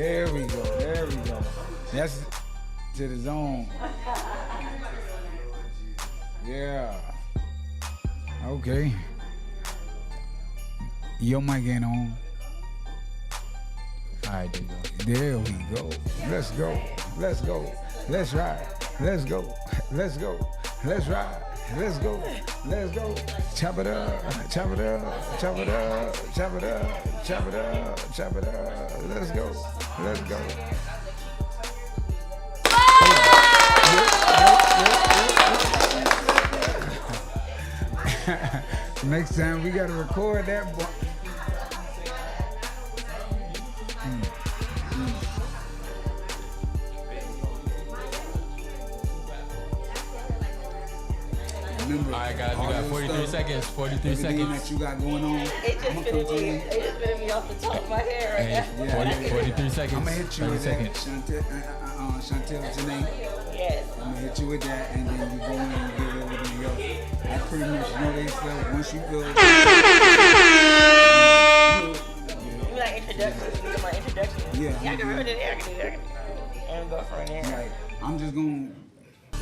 There we go. There we go. That's to the zone. Yeah. Okay. Your mic ain't on. All right, there you go. There we go. Let's go. Let's go. Let's ride. Let's go. Let's go. Let's ride. Let's go. Let's go. Chop it up. Chop it up. Chop it up. Chop it up. Chop it up. Chop it up. Let's go. Let's go. Next time we gotta record that. Remember, all right, guys, we got 43 seconds. 43 seconds. That you got going on. It just finna me off the top of my head right now. 43 seconds. I'm gonna hit you with that, Chantel Janae. Yes. I'm gonna hit you with that, and then you go in and get everything else. I pretty much know they stuff. Once you feel it. You like introduction? You do my introduction? Yeah. I can remember that. I can do that. And go from there. Like, I'm just gonna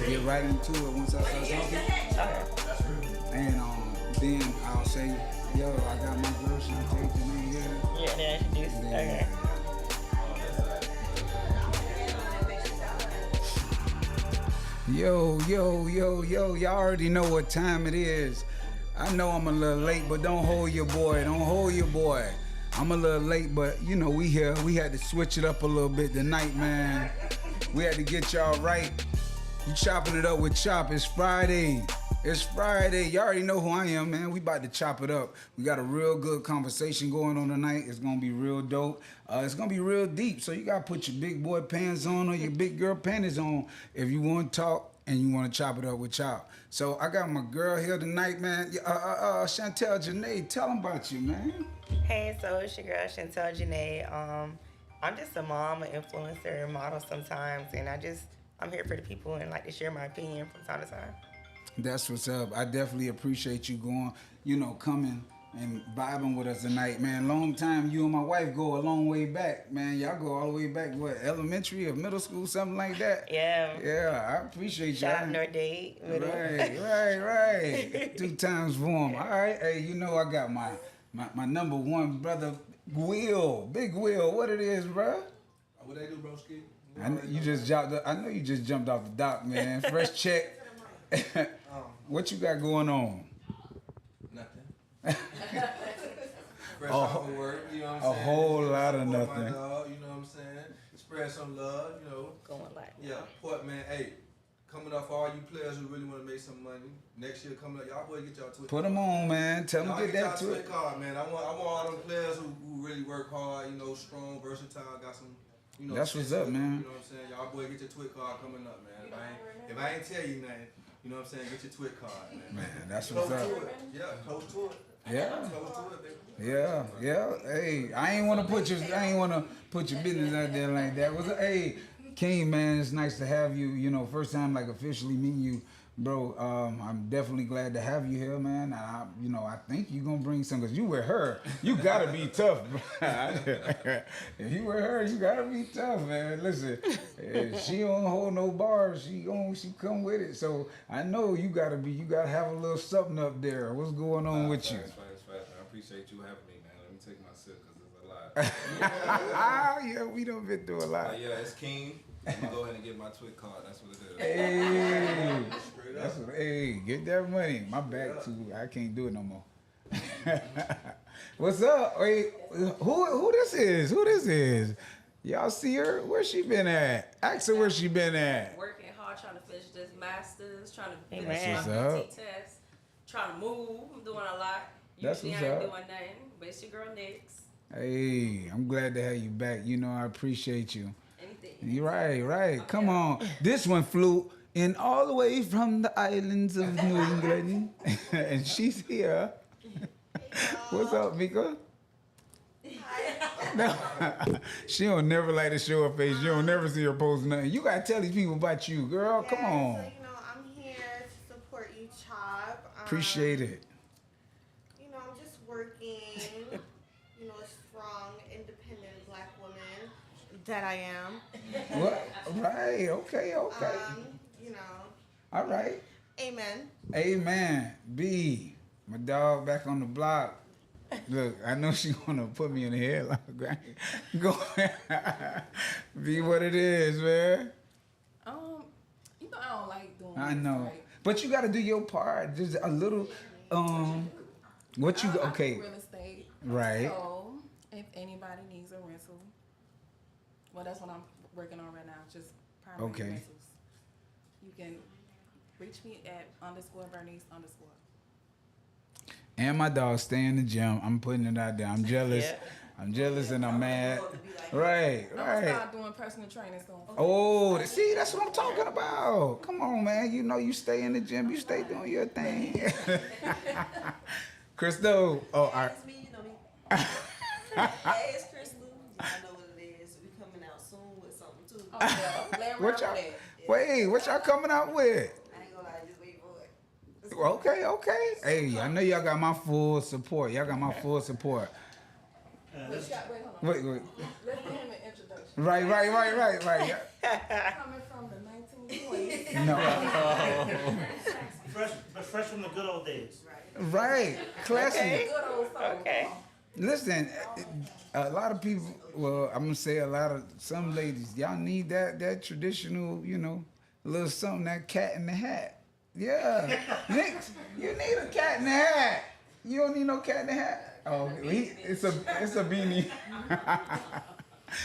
get right into it once I start talking. Okay. And then I'll say, yo, I got my girl Chantel Janae here. Yeah, then introduce. Okay. Yo, y'all already know what time it is. I know I'm a little late, but don't hold your boy. I'm a little late, but you know, we here. We had to switch it up a little bit tonight, man. We had to get y'all right. You chopping it up with Chop. It's Friday. You already know who I am, man. We about to chop it up. We got a real good conversation going on tonight. It's gonna be real dope. It's gonna be real deep. So you gotta put your big boy pants on or your big girl panties on if you want to talk and you want to chop it up with Chop. So I got my girl here tonight, man. Chantel Janae, tell them about you, man. Hey, so it's your girl Chantel Janae. I'm just a mom, an influencer, model sometimes, and I'm here for the people and like to share my opinion from time to time. That's what's up. I definitely appreciate you coming and vibing with us tonight, man. Long time. You and my wife go a long way back, man. Y'all go all the way back, what, elementary or middle school, something like that? Yeah. Yeah, I appreciate you. Shout out North Dade. Right. 2 times for him. All right. Hey, you know I got my number one brother, Will. Big Will. What it is, bro? What they do, broski? I know you just jumped off the dock, man. Fresh check. What you got going on? Nothing. Fresh off of work, you know what I'm saying? A whole lot of Support nothing. My dog, you know what I'm saying? Spread some love, you know. Going like Yeah, man, hey, coming up for all you players who really want to make some money. Next year coming up, y'all boys get y'all Twitter. Put them on, man. Tell them get that Twitter Twitter card, man. I want all them players who really work hard, you know, strong, versatile, got some, you know. That's what's up, man. You know what I'm saying? Y'all boys get your Twitter card coming up, man. If I ain't tell you nothing, you know what I'm saying? Get your Twitter card, man. Man, that's what's up. Yeah, close to it. Yeah. Close to it, baby. Yeah. Hey, I ain't wanna put your business out there like that. Hey, King, man, it's nice to have you. You know, first time like officially meeting you, bro. I'm definitely glad to have you here, man. I think you're gonna bring some, cause you with her, you gotta be tough, bro. If you with her, you gotta be tough, man. Listen, if she don't hold no bars, she come with it. So I know you gotta have a little something up there. What's going on with you? Fast. I appreciate you having me, man. Let me take my sip because there's a lot. Yeah, we done been through a lot. Yeah, it's King. I'm gonna go ahead and get my Twit card. That's what it is. Hey, get that money. My back too. I can't do it no more. What's up? Wait, who this is? Who this is? Y'all see her? Where she been at? Ask her where she been at. Working hard, trying to finish this master's, trying to Hey, finish man. my PT test, trying to move. I'm doing a lot. That's Usually what's I ain't up. doing nothing, but it's your girl next. Hey, I'm glad to have you back. You know, I appreciate you. Anything. You're right. Come on. This one flew in all the way from the islands of New England. And she's here. What's up, Mika? No. She don't never like to show her face. You don't never see her post nothing. You gotta tell these people about you, girl. Come on. So, I'm here to support you, Chop. Appreciate it. I'm just working. A strong, independent black woman that I am. What? Right. Okay. Okay. You know. All right. Amen. Amen. B, my dog back on the block. Look, I know she gonna put me in the headlock. Go ahead. Be what it is, man. You know I don't like doing. I know, Like, but you got to do your part. Just a little. What you I okay? do real estate. Right. So if anybody needs a rental, well, that's what I'm working on right now. Just primary Okay. rentals. You can reach me at _Bernice_. And my dog stay in the gym. I'm putting it out there. I'm jealous. Yeah. I'm jealous and I'm mad. Right. I'm gonna Right. start doing personal training soon. Oh, see, that's what I'm talking about. Come on, man. You know you stay in the gym. You stay doing your thing. Crystal. Oh, all right. It's me, you know me. Hey, it's Crystal. I know what it is. We coming out soon with something too. Oh, yeah. Play around What with y'all? that. Wait, what y'all coming out with? I ain't gonna lie, just wait for it. Okay, okay. Hey, I know y'all got my full support. Y'all got my full support. Wait, hold on. Wait. Let's give him an introduction. Right. Coming from the 1920s. No. Fresh from the good old days. Right. Classic. Okay. Good old soul. Okay. Listen, a lot of people, well, I'm going to say some ladies, y'all need that traditional, little something, that cat in the hat. Yeah. Nick, you need a cat in the hat. You don't need no cat in the hat. Oh, it's a beanie. I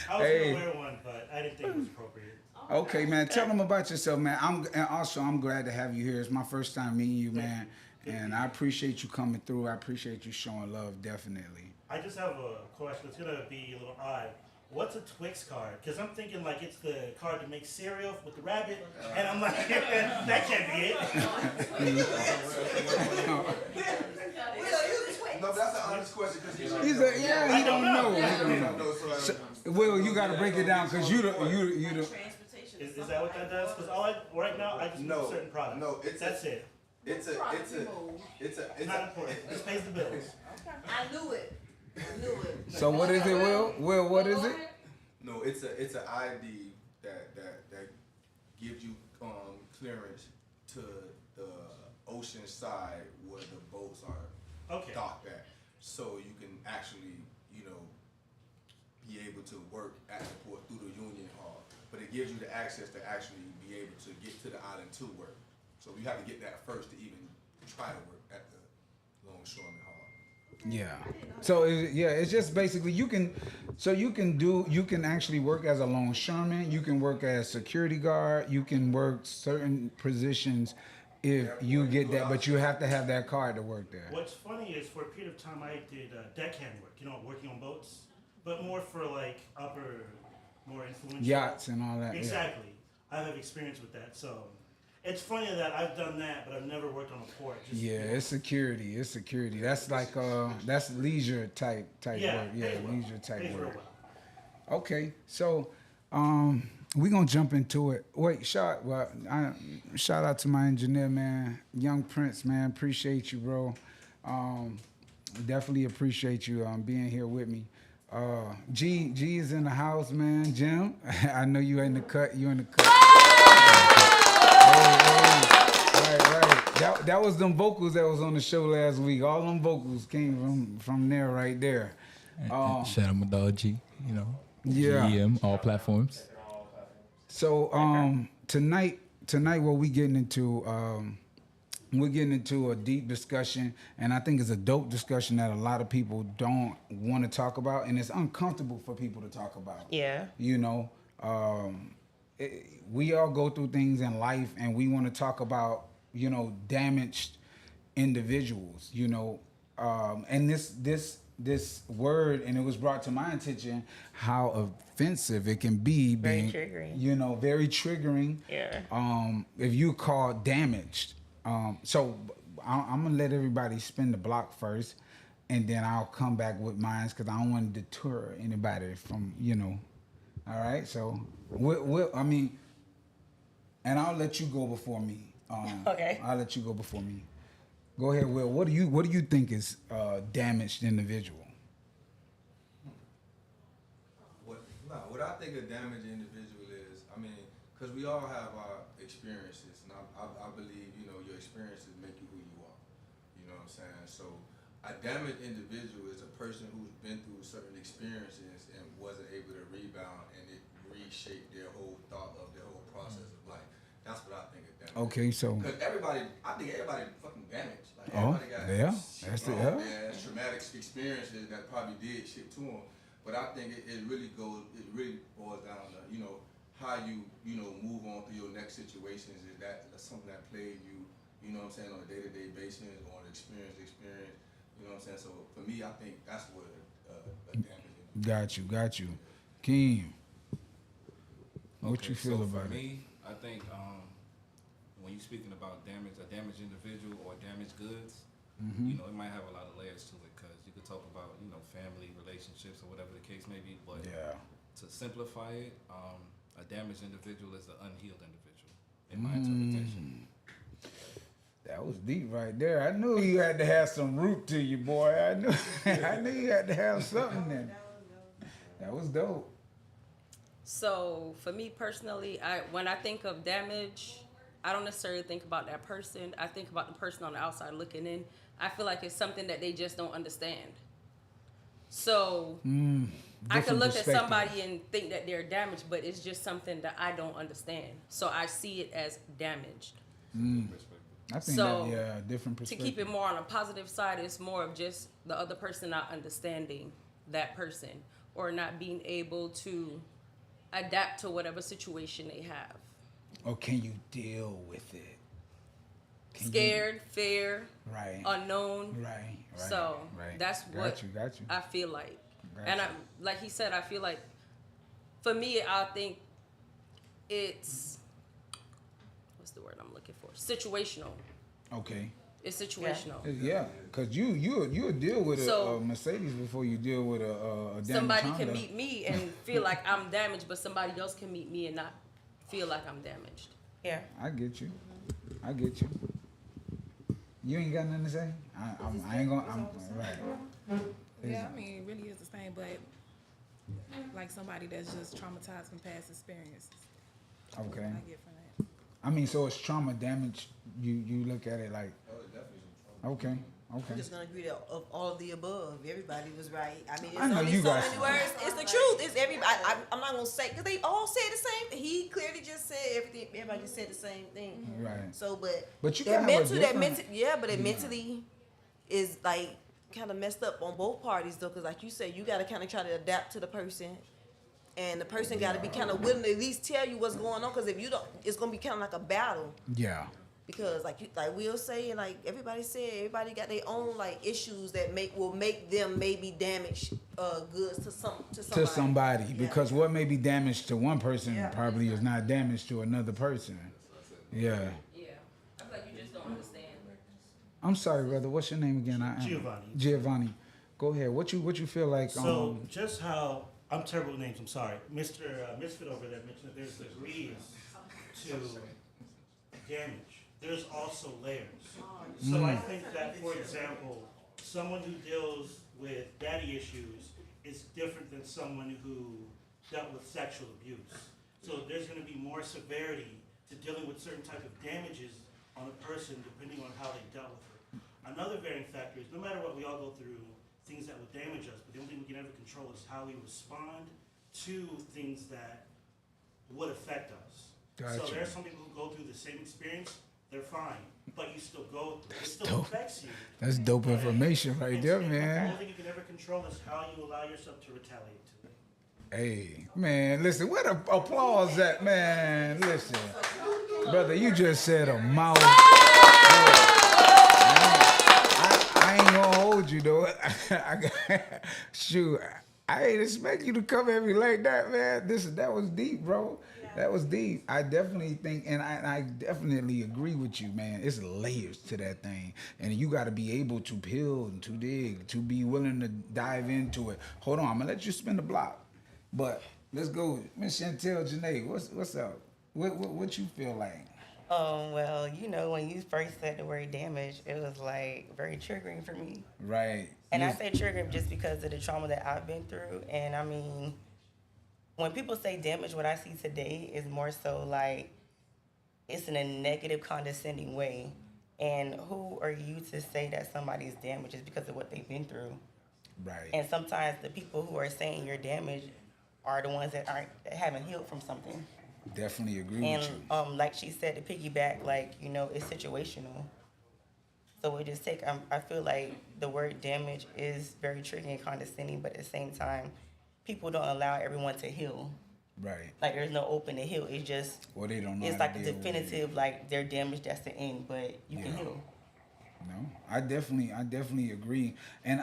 was Hey. gonna wear one, but I didn't think it was appropriate. Okay, man. Tell them about yourself, man. I'm glad to have you here. It's my first time meeting you, man. And I appreciate you coming through. I appreciate you showing love, definitely. I just have a question. It's gonna be a little odd. What's a Twix card? Because I'm thinking like it's the card to make cereal with the rabbit, and I'm like, that can't be it. No, but that's an honest question because He said, yeah, he don't know. He don't know. So, Will, you got to break it down because you the. Transportation. Is that what that does? Because right now I just No, use certain products. no, That's it. it's It's not important. It pays the bills. I knew it. So what is it, Will? Will, what is it? No, it's an ID that gives you clearance to the ocean side where the boats are Okay. docked at, so you can actually be able to work at the port through the union hall. But it gives you the access to actually be able to get to the island to work. So you have to get that first to even try to work at the longshoreman hall. Yeah. So it's just basically you can actually work as a longshoreman. You can work as security guard. You can work certain positions if you get that, but you have to have that card to work there. What's funny is for a period of time I did deckhand work. Working on boats, but more for like more influential Yachts and all that. Exactly. I have experience with that, so it's funny that I've done that, but I've never worked on a port. Yeah, it's security. It's security. That's like that's leisure type work. Yeah, leisure type work. Okay, so we gonna jump into it. Wait, shout out to my engineer, man, Young Prince, man. Appreciate you, bro. Definitely appreciate you being here with me. G is in the house, man. Jim, I know you in the cut. You in the cut. Right. That was them vocals that was on the show last week. All them vocals came from there, right there. Shout out my dog G. Yeah. GM, all platforms. So tonight what we getting into we're getting into a deep discussion, and I think it's a dope discussion that a lot of people don't want to talk about, and it's uncomfortable for people to talk about. Yeah. We all go through things in life, and we want to talk about damaged individuals. And this word, and it was brought to my attention how offensive it can be, Very being triggering. very triggering. Yeah. If you call damaged. So I'm gonna let everybody spin the block first, and then I'll come back with mine because I don't want to deter anybody from All right. So and I'll let you go before me. Okay. I'll let you go before me. Go ahead, Will. What do you think is a damaged individual? What what I think a damaged individual is, I mean, because we all have our experiences, and I believe, you know, your experiences make you who you are. You know what I'm saying? So a damaged individual is a person who's been through certain experiences and wasn't able to rebound, and it reshaped their whole thought of their whole process of life. That's what I think of damage. Okay, so. Because I think everybody fucking damaged. Like everybody got that's the traumatic experiences that probably did shit to them. But I think it really boils down to, you know, how you know, move on through your next situations. Is that's something that played you, you know what I'm saying, on a day-to-day basis, or an experience, you know what I'm saying? So for me, I think that's what a damage is. Got you. Keem, what you feel so about for it? me, I think when you're speaking about a damaged individual or damaged goods, you know, it might have a lot of layers to it, because you could talk about, you know, family relationships or whatever the case may be, but to simplify it, a damaged individual is an unhealed individual, in my interpretation. That was deep right there. I knew you had to have some root to you, boy. I knew you had to have something in. That was dope. So for me personally, when I think of damage, I don't necessarily think about that person. I think about the person on the outside looking in. I feel like it's something that they just don't understand. So I can look at somebody and think that they're damaged, but it's just something that I don't understand. So I see it as damaged. I think so different to perspective. keep it more on a positive side, it's more of just the other person not understanding that person, or not being able to adapt to whatever situation they have. Or can you deal with it? Scared, fear, unknown. Right. So that's what got you. I feel like. And like he said, I feel like for me, I think it's, what's the word I'm looking for? Situational. Okay. It's situational. Yeah, because you'll deal with a Mercedes before you deal with a damaged somebody Honda. can meet me and feel like I'm damaged, but somebody else can meet me and not feel like I'm damaged. Yeah. I get you. You ain't got nothing to say? I ain't gonna. I'm right. Yeah, I mean, it really is the same, but like somebody that's just traumatized from past experiences. Okay. I get from that. I mean, so it's trauma damage. You look at it like. Oh, it definitely is trauma. Okay. I'm just gonna agree that of all of the above, everybody was right. I mean, it's I know only you so guys- many words. It's the truth. It's everybody. I'm not gonna say, because they all said the same thing. He clearly just said everything. Everybody just said the same thing. Right. So, But you it gotta have a different- but it mentally is like kind of messed up on both parties though, because like you said, you gotta kind of try to adapt to the person, and the person gotta be kind of willing to at least tell you what's going on. Because if you don't, it's gonna be kind of like a battle. Yeah. Because like we'll say, like everybody said, everybody got their own like issues that will make them maybe damage goods to somebody. To somebody, Yeah. because what may be damaged to one person probably is not damaged to another person. Yeah. Yeah. I feel like you just don't understand. I'm sorry, brother. What's your name again? Giovanni. Go ahead. What you feel like? So just how I'm terrible with names. I'm sorry, Mr. Misfit over there mentioned that there's degrees to damage. There's also layers. So I think that, for example, someone who deals with daddy issues is different than someone who dealt with sexual abuse. So there's going to be more severity to dealing with certain type of damages on a person depending on how they dealt with it. Another varying factor is no matter what, we all go through things that would damage us, but the only thing we can ever control is how we respond to things that would affect us. Gotcha. So there are some people who go through the same experience, they're fine, but you still go through it. It still affects you. That's dope information right there, The man. only thing you can ever control is how you allow yourself to retaliate to it. Hey, man, listen, what a applause at, man. Listen, brother, you just said a mouth. I ain't gonna hold you though. Shoot, I ain't expect you to come at me like that, man. That was deep, bro. That was deep. I definitely think, and I definitely agree with you, man. It's layers to that thing, and you got to be able to peel and to dig, to be willing to dive into it. Hold on, I'm gonna let you spin the block, but let's go, Miss Chantel Janae. What's up? What you feel like? Well, you know, when you first said the word damage, it was like very triggering for me. Right. And I say triggering just because of the trauma that I've been through. And I mean, when people say damage, what I see today is more so like it's in a negative, condescending way. And who are you to say that somebody's damaged is because of what they've been through? Right. And sometimes the people who are saying you're damaged are the ones that haven't healed from something. Definitely agree And with you. like she said, to piggyback, like it's situational. So it just take. I feel like the word damage is very tricky and condescending, but at the same time, people don't allow everyone to heal. Right. Like there's no open to heal. It's just. Or they don't know. It's how like to a deal with definitive, it. like they're damaged. That's the end, but you can heal. No, I definitely agree, and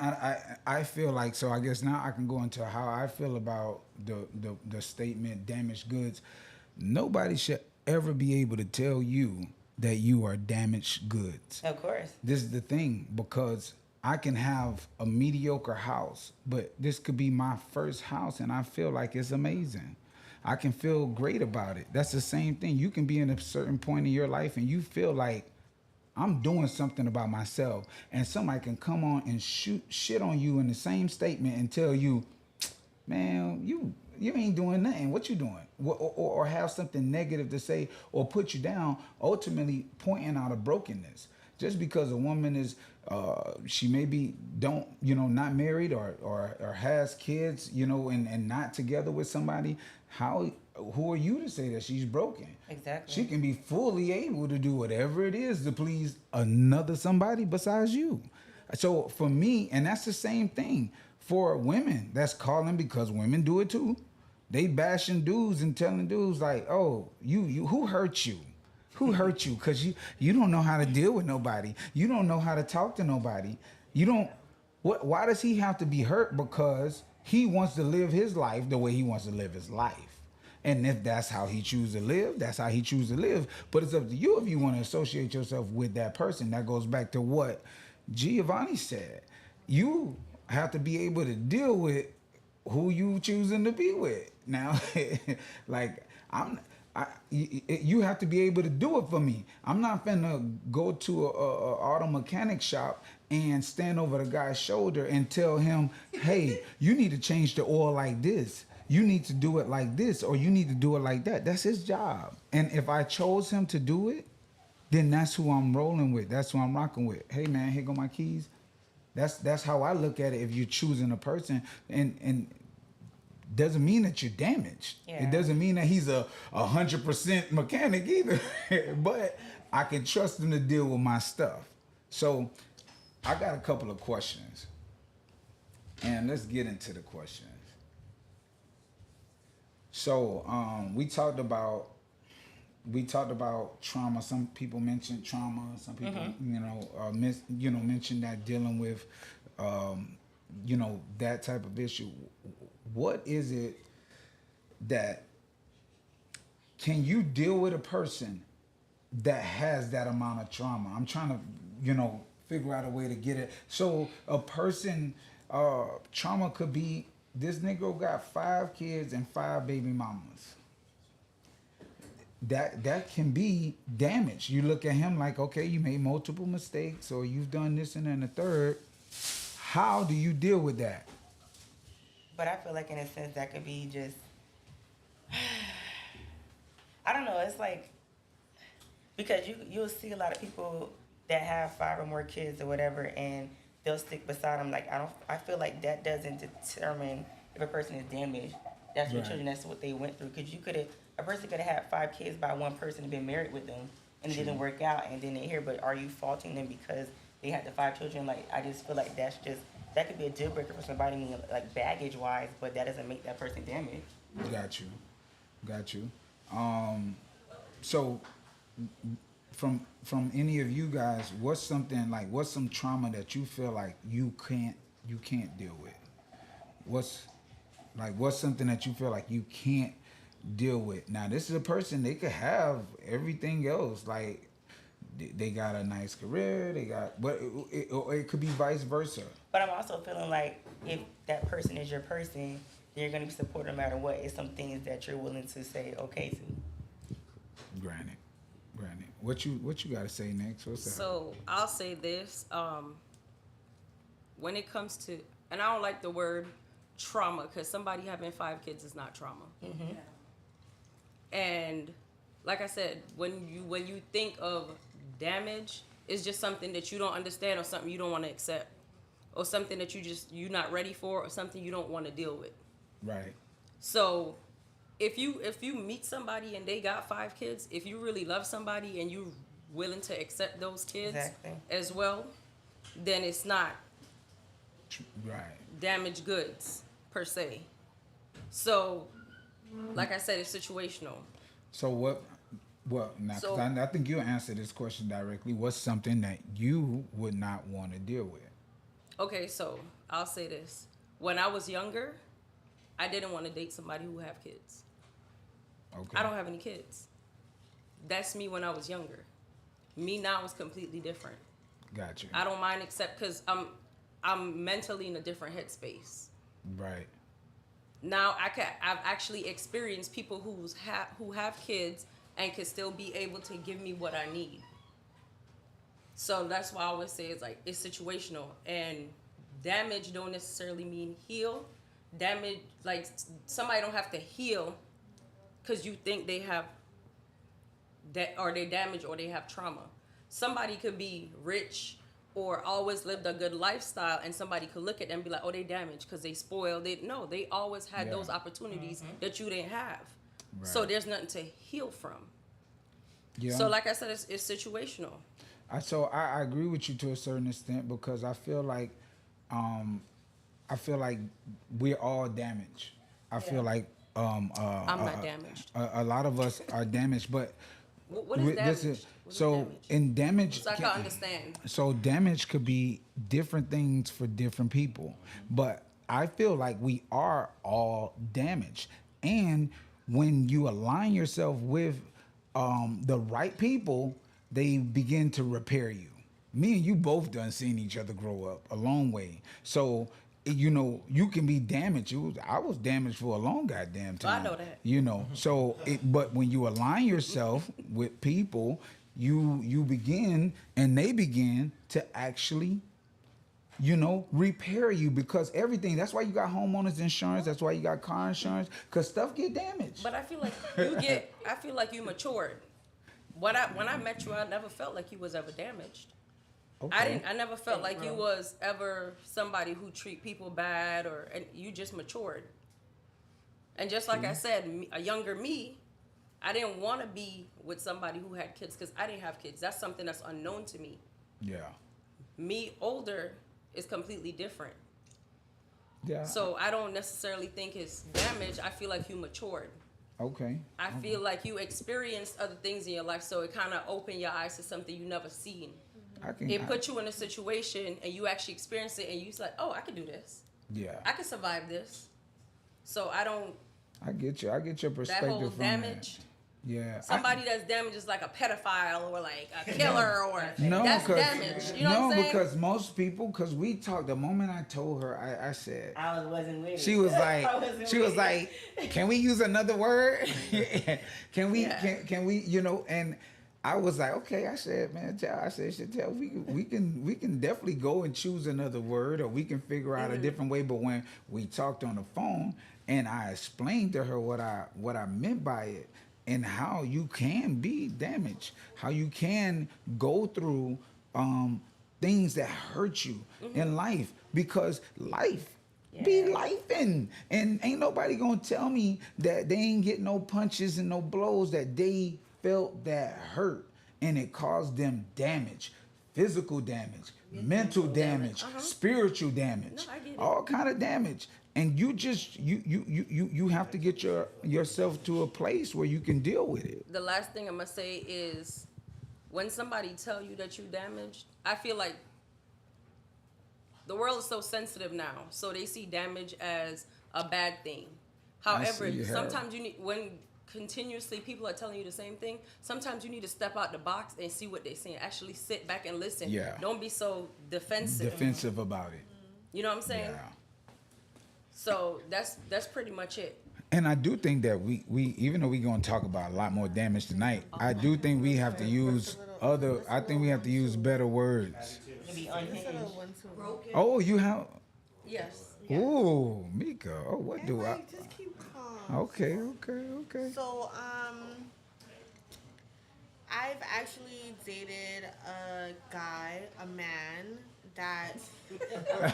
I feel like, so I guess now I can go into how I feel about the statement damaged goods. Nobody should ever be able to tell you that you are damaged goods. Of course. This is the thing, because I can have a mediocre house, but this could be my first house and I feel like it's amazing. I can feel great about it. That's the same thing. You can be in a certain point in your life and you feel like I'm doing something about myself, and somebody can come on and shit on you in the same statement and tell you, man, you ain't doing nothing. What you doing? Or have something negative to say or put you down, ultimately pointing out a brokenness. Just because a woman is, she maybe not married or has kids, and not together with somebody, who are you to say that she's broken? Exactly. She can be fully able to do whatever it is to please another somebody besides you. So for me, and that's the same thing for women that's calling, because women do it too. They bashing dudes and telling dudes like, oh, you who hurt you? Who hurt you? Because you don't know how to deal with nobody. You don't know how to talk to nobody. You don't. Why does he have to be hurt? Because he wants to live his life the way he wants to live his life. And if that's how he chooses to live, that's how he chooses to live. But it's up to you if you want to associate yourself with that person. That goes back to what Giovanni said. You have to be able to deal with who you choosing to be with. Now, like you have to be able to do it for me. I'm not finna go to a auto mechanic shop and stand over the guy's shoulder and tell him, hey, you need to change the oil like this. You need to do it like this, or you need to do it like that. That's his job. And if I chose him to do it, then that's who I'm rolling with. That's who I'm rocking with. Hey man, here go my keys. That's how I look at it. If you're choosing a person, and doesn't mean that you're damaged. Yeah. It doesn't mean that he's a 100% mechanic either. But I can trust him to deal with my stuff. So I got a couple of questions, and let's get into the questions. So we talked about trauma. Some people mentioned trauma. Some people, mentioned that dealing with, that type of issue. What is it that can you deal with a person that has that amount of trauma? I'm trying to, figure out a way to get it. So a person, trauma could be, this Negro got 5 kids and 5 baby mamas. That can be damage. You look at him like, okay, you made multiple mistakes, or you've done this and then the third. How do you deal with that? But I feel like in a sense that could be just, I don't know. It's like, because you'll see a lot of people that have 5 or more kids or whatever, and they'll stick beside them. Like I feel like that doesn't determine if a person is damaged. That's your children. That's what they went through. Because a person could have had 5 kids by one person and been married with them, and it didn't work out, and then they're here. But are you faulting them because they had the 5 children? Like, I just feel like that could be a deal breaker for somebody, meaning like baggage wise, but that doesn't make that person damaged. Got you. So from any of you guys, what's some trauma that you feel like you can't deal with? What's something that you feel like you can't deal with? Now, this is a person, they could have everything else, like they got a nice career, but it could be vice versa. But I'm also feeling like if that person is your person, then you're going to be supported no matter what. It's some things that you're willing to say okay to. Granted. What you got to say next? What's that? So I'll say this. When it comes to, and I don't like the word trauma, because somebody having 5 kids is not trauma. And like I said, when you think of damage, it's just something that you don't understand, or something you don't want to accept, or something that you're not ready for, or something you don't want to deal with. Right. So if you meet somebody and they got 5 kids, if you really love somebody and you're willing to accept those kids as well, then it's not damaged goods per se. So like I said, it's situational. So what now, 'cause I think you'll answer this question directly. What's something that you would not want to deal with? Okay, so I'll say this. When I was younger, I didn't want to date somebody who have kids. Okay. I don't have any kids. That's me when I was younger. Me now is completely different. Got you. I don't mind, except because I'm mentally in a different headspace. Right. Now I've actually experienced people who have kids and can still be able to give me what I need. So that's why I always say it's situational, and damage don't necessarily mean heal. Damage, like somebody don't have to heal because you think they have that, or they damage, or they have trauma. Somebody could be rich or always lived a good lifestyle, and somebody could look at them and be like, oh, they damaged because they spoiled it. No, they always had those opportunities that you didn't have. Right. So there's nothing to heal from. Yeah. So like I said, it's situational. I agree with you to a certain extent, because I feel like we're all damaged. I feel like I'm not damaged. A lot of us are damaged, but what is damage? In damage, so I can understand. So damage could be different things for different people, but I feel like we are all damaged. And when you align yourself with the right people, they begin to repair you. Me and you both done seen each other grow up a long way. So, you can be damaged. I was damaged for a long goddamn time. I know that. So but when you align yourself with people, you begin, and they begin to actually, repair you, because everything. That's why you got homeowners insurance. That's why you got car insurance, because stuff get damaged. But I feel like you matured. When I met you, I never felt like you was ever damaged. Okay. I never felt like you was ever somebody who treat people bad, and you just matured. And just like I said, a younger me, I didn't want to be with somebody who had kids because I didn't have kids. That's something that's unknown to me. Yeah. Me older is completely different. Yeah. So I don't necessarily think it's damage. I feel like you matured. Okay. I feel like you experienced other things in your life, so it kind of opened your eyes to something you never seen. It put you in a situation and you actually experienced it, and you was like, oh, I can do this. Yeah. I can survive this. So I get you. I get your perspective. That whole damage. That. Yeah. Somebody that's damaged is like a pedophile or like a killer or that's damage. You know what I'm saying? Because most people, because we talked, the moment I told her, I said, I wasn't with it. She was like, can we use another word? Can we, and I was like, okay. I said, man, we can definitely go and choose another word, or we can figure out a different way. But when we talked on the phone and I explained to her what I meant by it, and how you can be damaged, how you can go through things that hurt you in life, because life be lifing, and ain't nobody gonna tell me that they ain't get no punches and no blows that they felt that hurt and it caused them damage, physical damage, mental damage, spiritual damage, all kind of damage. And you just you have to get yourself to a place where you can deal with it. The last thing I'm gonna say is, when somebody tell you that you damaged, I feel like the world is so sensitive now, so they see damage as a bad thing. However, sometimes you need, when continuously people are telling you the same thing, sometimes you need to step out the box and see what they're saying. Actually sit back and listen. Yeah. Don't be so defensive about it. You know what I'm saying? Yeah. So that's pretty much it. And I do think that we even though we're going to talk about a lot more damage tonight, I do think we have to use better words. Oh, you have? Yes. Ooh, Mika. Oh, what do I? Just keep calm. Okay. So, I've actually dated a guy, a man that. I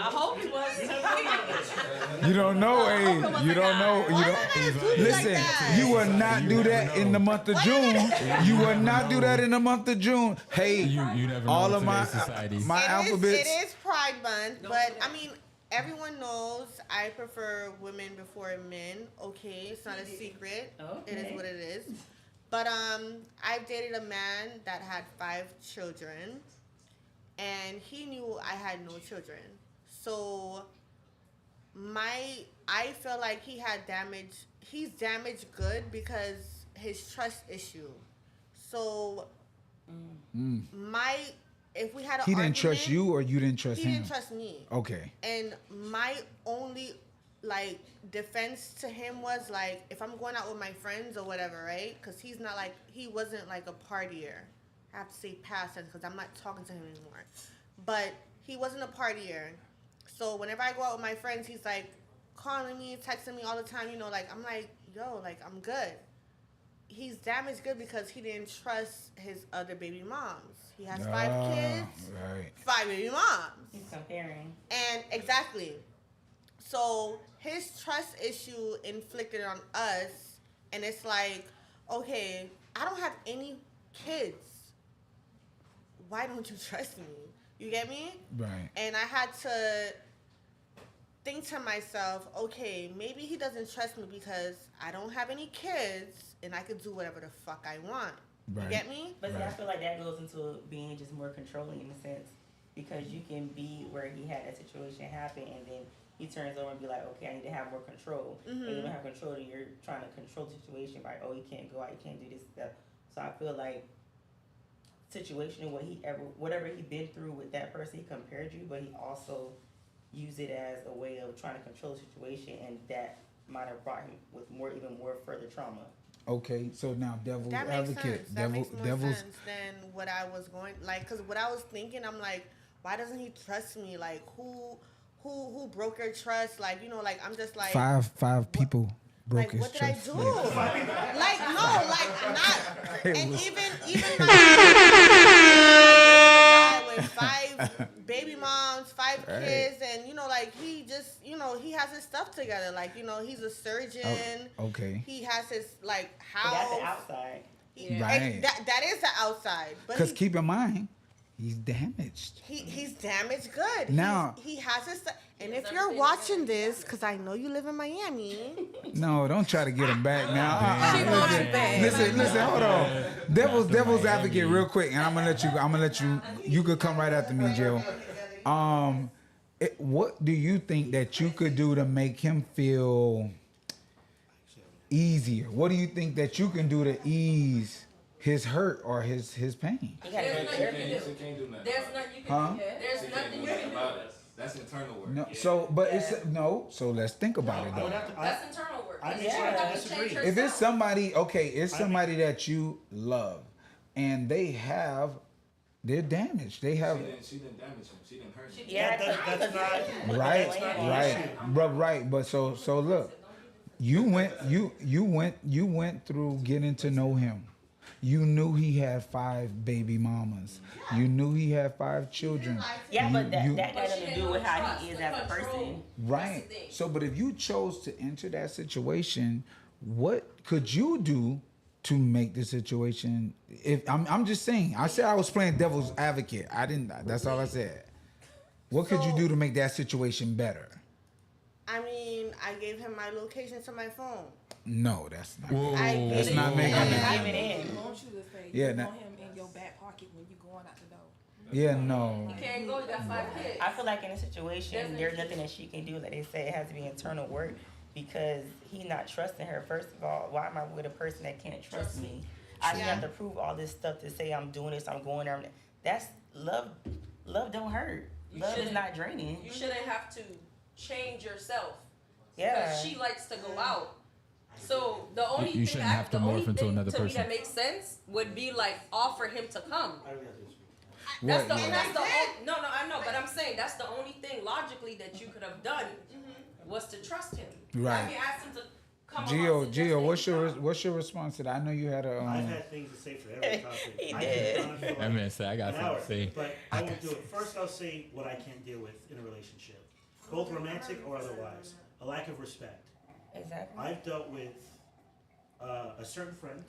hope he was. You don't know, hey. You don't know. You don't. Listen, you will not do that in the month of June. You will not do that in the month of June. Hey, You never know all in of my today's society. my alphabets. It is Pride Month, but I mean, everyone knows I prefer women before men. Okay, it's not a secret. It is what it is. But I've dated a man that had 5 children, and he knew I had no children. So I feel like he had damage. He's damaged good because his trust issue. So if we had an He didn't argument, trust you, or you didn't trust him. he didn't trust me. Okay. And my only like defense to him was like, if I'm going out with my friends or whatever, right? Because he wasn't like a partier. I have to say past tense because I'm not talking to him anymore. But he wasn't a partier. So whenever I go out with my friends, he's like calling me, texting me all the time. You know, like I'm like, yo, like I'm good. He's damaged good because he didn't trust his other baby moms. He has 5 kids, Right. 5 baby moms. He's comparing. And exactly. So his trust issue inflicted on us, and it's like, okay, I don't have any kids. Why don't you trust me? You get me? Right. And I had to think to myself, okay, maybe he doesn't trust me because I don't have any kids and I could do whatever the fuck I want. Right. You get me? But see, I feel like that goes into being just more controlling in a sense, because you can be where he had that situation happen, and then he turns over and be like, okay, I need to have more control. And you don't have control, and you're trying to control the situation by, oh, you can't go out, you can't do this stuff. So I feel like situation, whatever he been through with that person, he compared you, but he also used it as a way of trying to control the situation, and that might have brought him with even more further trauma. Okay, so now devil's That makes advocate. sense. That makes more sense than what I was going because what I was thinking, I'm like, why doesn't he trust me? Like who broke your trust? Like, you know, like I'm just like five people broke like his what did trust. I do? Like no, like not and even my guy with 5 baby moms, 5 kids, and you know, like he just, you know, he has his stuff together. Like, you know, he's a surgeon. Okay. He has his like house. But that's the outside. Right. That is the outside. But Because keep in mind, he's damaged. he's damaged good. Now- he has his stuff. And if you're watching this, because I know you live in Miami. No, don't try to get him back now. Listen, hold on. Devil's advocate, real quick, and I'm gonna let you. You could come right after me, Jill. What do you think that you could do to make him feel easier? What do you think that you can do to ease his hurt or his pain? There's nothing you can do. There's nothing you can do. There's nothing you can do. That's internal work. No, so but it's no. So let's think about it though. That's internal work. I disagree. If it's somebody, okay, it's somebody that you love, and they're damaged. They have She didn't damage him. She didn't hurt him. Yeah, That's not right. But so look, you went through getting to know him. You knew he had 5 baby mamas. You knew he had 5 children. Yeah, but that got nothing to do with how he is as a person. Right. So, but if you chose to enter that situation, what could you do to make the situation? If I'm just saying, I said I was playing devil's advocate. I didn't. That's all I said. What could you do to make that situation better? I mean, I gave him my location to my phone. No, that's not. That's not making it. I want you to say Yeah, you nah. want him in your back pocket when you going out the door. Yeah, no. You can't go. You got 5 kids. I feel like in a situation, there's nothing that she can do. Like they say, it has to be internal work because he's not trusting her. First of all, why am I with a person that can't trust me? I shouldn't have to prove all this stuff to say I'm doing this, I'm going there. That's love. Love don't hurt. Love is not draining. You shouldn't have to change yourself. Yeah. Because she likes to go out. So the only You shouldn't have to morph into another to me person. that makes sense would be like offer him to come. That's What? the, Yeah. that's the only, no, I know, but I'm saying that's the only thing logically that you could have done was to trust him. Right. If you asked him to come Gio, on, what's your response to that? I know you had a. I've had things to say for every topic. He I did. could go on for That man said, I got an something hour, to say. but I won't do it. First, I'll say what I can't deal with in a relationship, both romantic or otherwise. A lack of respect. Exactly. I've dealt with a certain friend,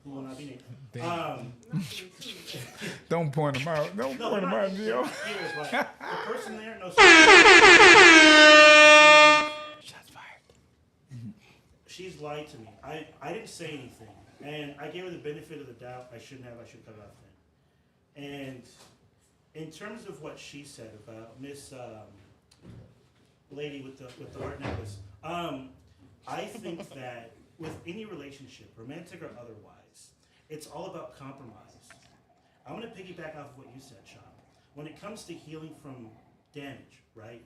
who will not be named. Don't point him out. Don't No, point him not out, Gio. here, but the person there knows. Shots fired. She's lied to me. I didn't say anything, and I gave her the benefit of the doubt. I shouldn't have. I should cut it off then. And in terms of what she said about Miss lady with the heart necklace, I think that with any relationship, romantic or otherwise, it's all about compromise. I'm gonna piggyback off of what you said, Sean. When it comes to healing from damage, right?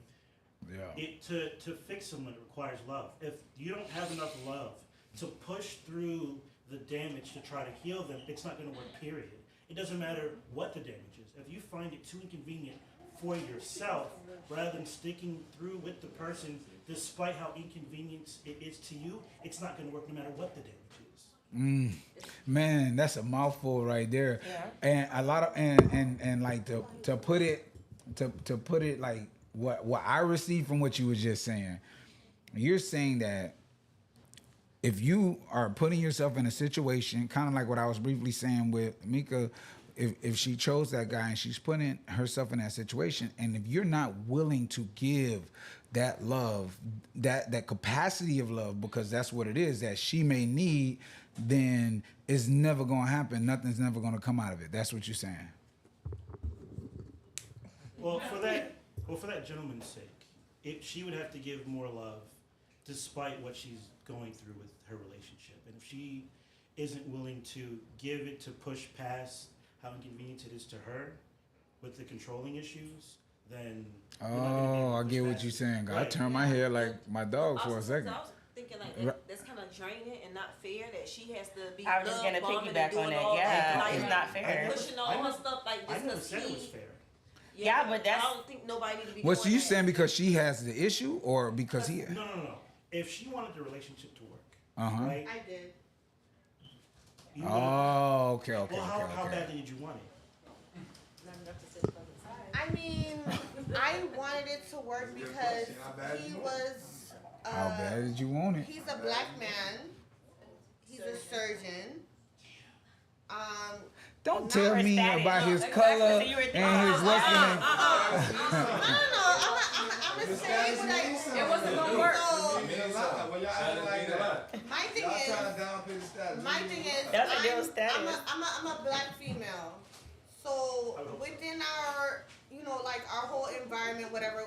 Yeah. To fix someone, it requires love. If you don't have enough love to push through the damage to try to heal them, it's not going to work, period. It doesn't matter what the damage is. If you find it too inconvenient for yourself, rather than sticking through with the person, despite how inconvenient it is to you, it's not going to work no matter what the damage is. Man, that's a mouthful right there. Yeah. And a lot of and like to put it like what I received from what you were just saying. You're saying that if you are putting yourself in a situation, kind of like what I was briefly saying with Mika, if she chose that guy and she's putting herself in that situation, and if you're not willing to give that love, that capacity of love, because that's what it is that she may need, then it's never gonna happen. Nothing's never gonna come out of it. That's what you're saying. Well, for that gentleman's sake, she would have to give more love, despite what she's going through with her relationship. And if she isn't willing to give it to push past how inconvenient it is to her with the controlling issues, then you're not gonna be able to Oh, I push get what past you're it. saying. I Right. turned my head like my dog for a Also, second. I was thinking like Right. that's kind of draining and not fair that she has to be I was just gonna love bombing and piggyback doing on that. all Yeah, that, it's like, not fair. pushing all I her never- stuff like I just never because said it was he. fair. Yeah, but that's- I don't think nobody need to be. What so doing you that. saying because she has the issue or because he? No. If she wanted the relationship to work, Uh-huh. right? I did. You would've- Oh, okay. Well, how badly did you want it? I mean, I wanted it to work because he was. How bad did you want it? He's a black man. He's a surgeon. Don't tell me status. about his Exactly. color So you were and thinking- his what's the name. I'm gonna say what I. It wasn't gonna work. So, When y'all acting like that, my thing y'all is. trying to downplay the status. My thing is, That's a deal status. I'm a black female. So within our, like our whole environment, whatever,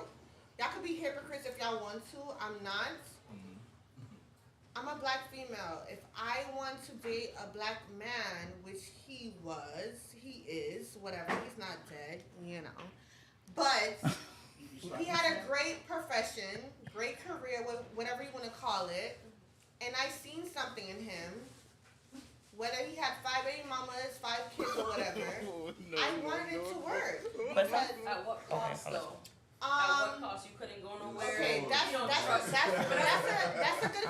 y'all could be hypocrites if y'all want to. I'm not. I'm a black female. If I want to date a black man, which he is, whatever, he's not dead, But he had a great profession, great career, whatever you want to call it. And I seen something in him. Whether he had 5 baby mamas, 5 kids, or whatever, I wanted it to work. But Because, At what cost though? At what cost? You couldn't go nowhere. okay, You that's don't a good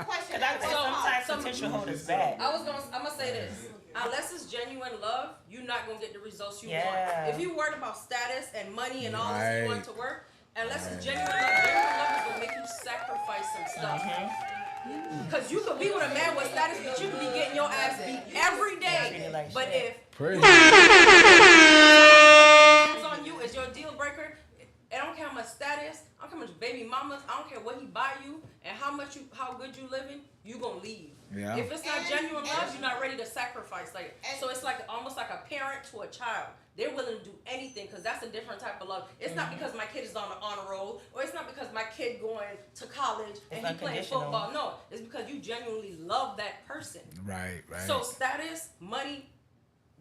question. Because At what cost? sometimes potential hold us back. I'm gonna say this. Unless it's genuine love, you're not gonna get the results you Yeah. want. If you worried about status and money and all this, Right. you want it to work. Unless it's genuine love is gonna make you sacrifice some stuff. Cause you could be with a man with status, but you could be getting your ass beat every day. Like But shit. if Pretty. it's on you, is your deal breaker. I don't care how much status, I don't care how much baby mamas, I don't care what he buy you and how good you living, you gonna leave. Yeah. If it's not And- genuine love, and- you're not ready to sacrifice. So it's like almost like a parent to a child. They're willing to do anything because that's a different type of love. It's not because my kid is on the honor roll, or it's not because my kid going to college and It's he playing unconditional. football. No, it's because you genuinely love that person. Right. So status, money,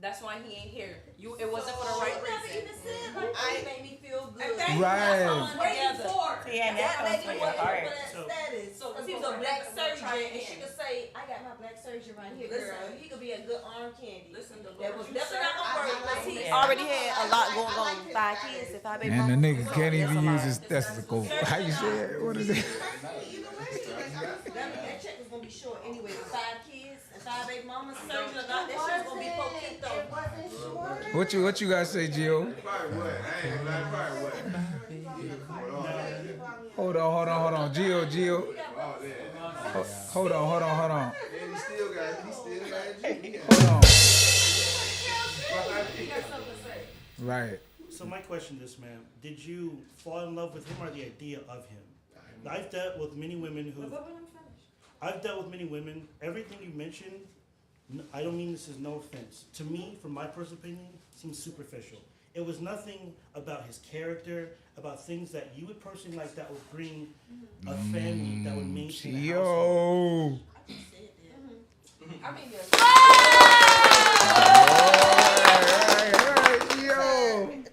that's why he ain't here. It wasn't for the right You never reason. even said like that made me feel good. And thank you, Right. that's what I was waiting for. Yeah, and that That comes lady from wasn't your heart. for that So- status. So Because we he was gonna a black we're gonna try surgeon, and again. she could say, "I got my black surgeon right here, Listen. girl." He could be a good arm candy. Listen, the That Lord was you definitely serve, not gonna work. I Because he like already had a lot going on. 5 kids and 5 baby And the mamas. nigga can't That's even a use lot. his testicle. How you say it? What is it? That check was gonna be short anyway. 5 kids and 5 baby mamas, surgery or not, that shit was gonna be poquito. What you guys say, Gio? Probably what? I ain't gonna lie, probably what? Hold on. Gio. Hold on. And he still got it. Hold on. Right. So my question is, ma'am, did you fall in love with him or the idea of him? I've dealt with many women who. Everything you mentioned, I don't mean this as no offense. To me, from my personal opinion, seems superficial. It was nothing about his character, about things that you would personally like that would bring a family that would maintain a household. I mean,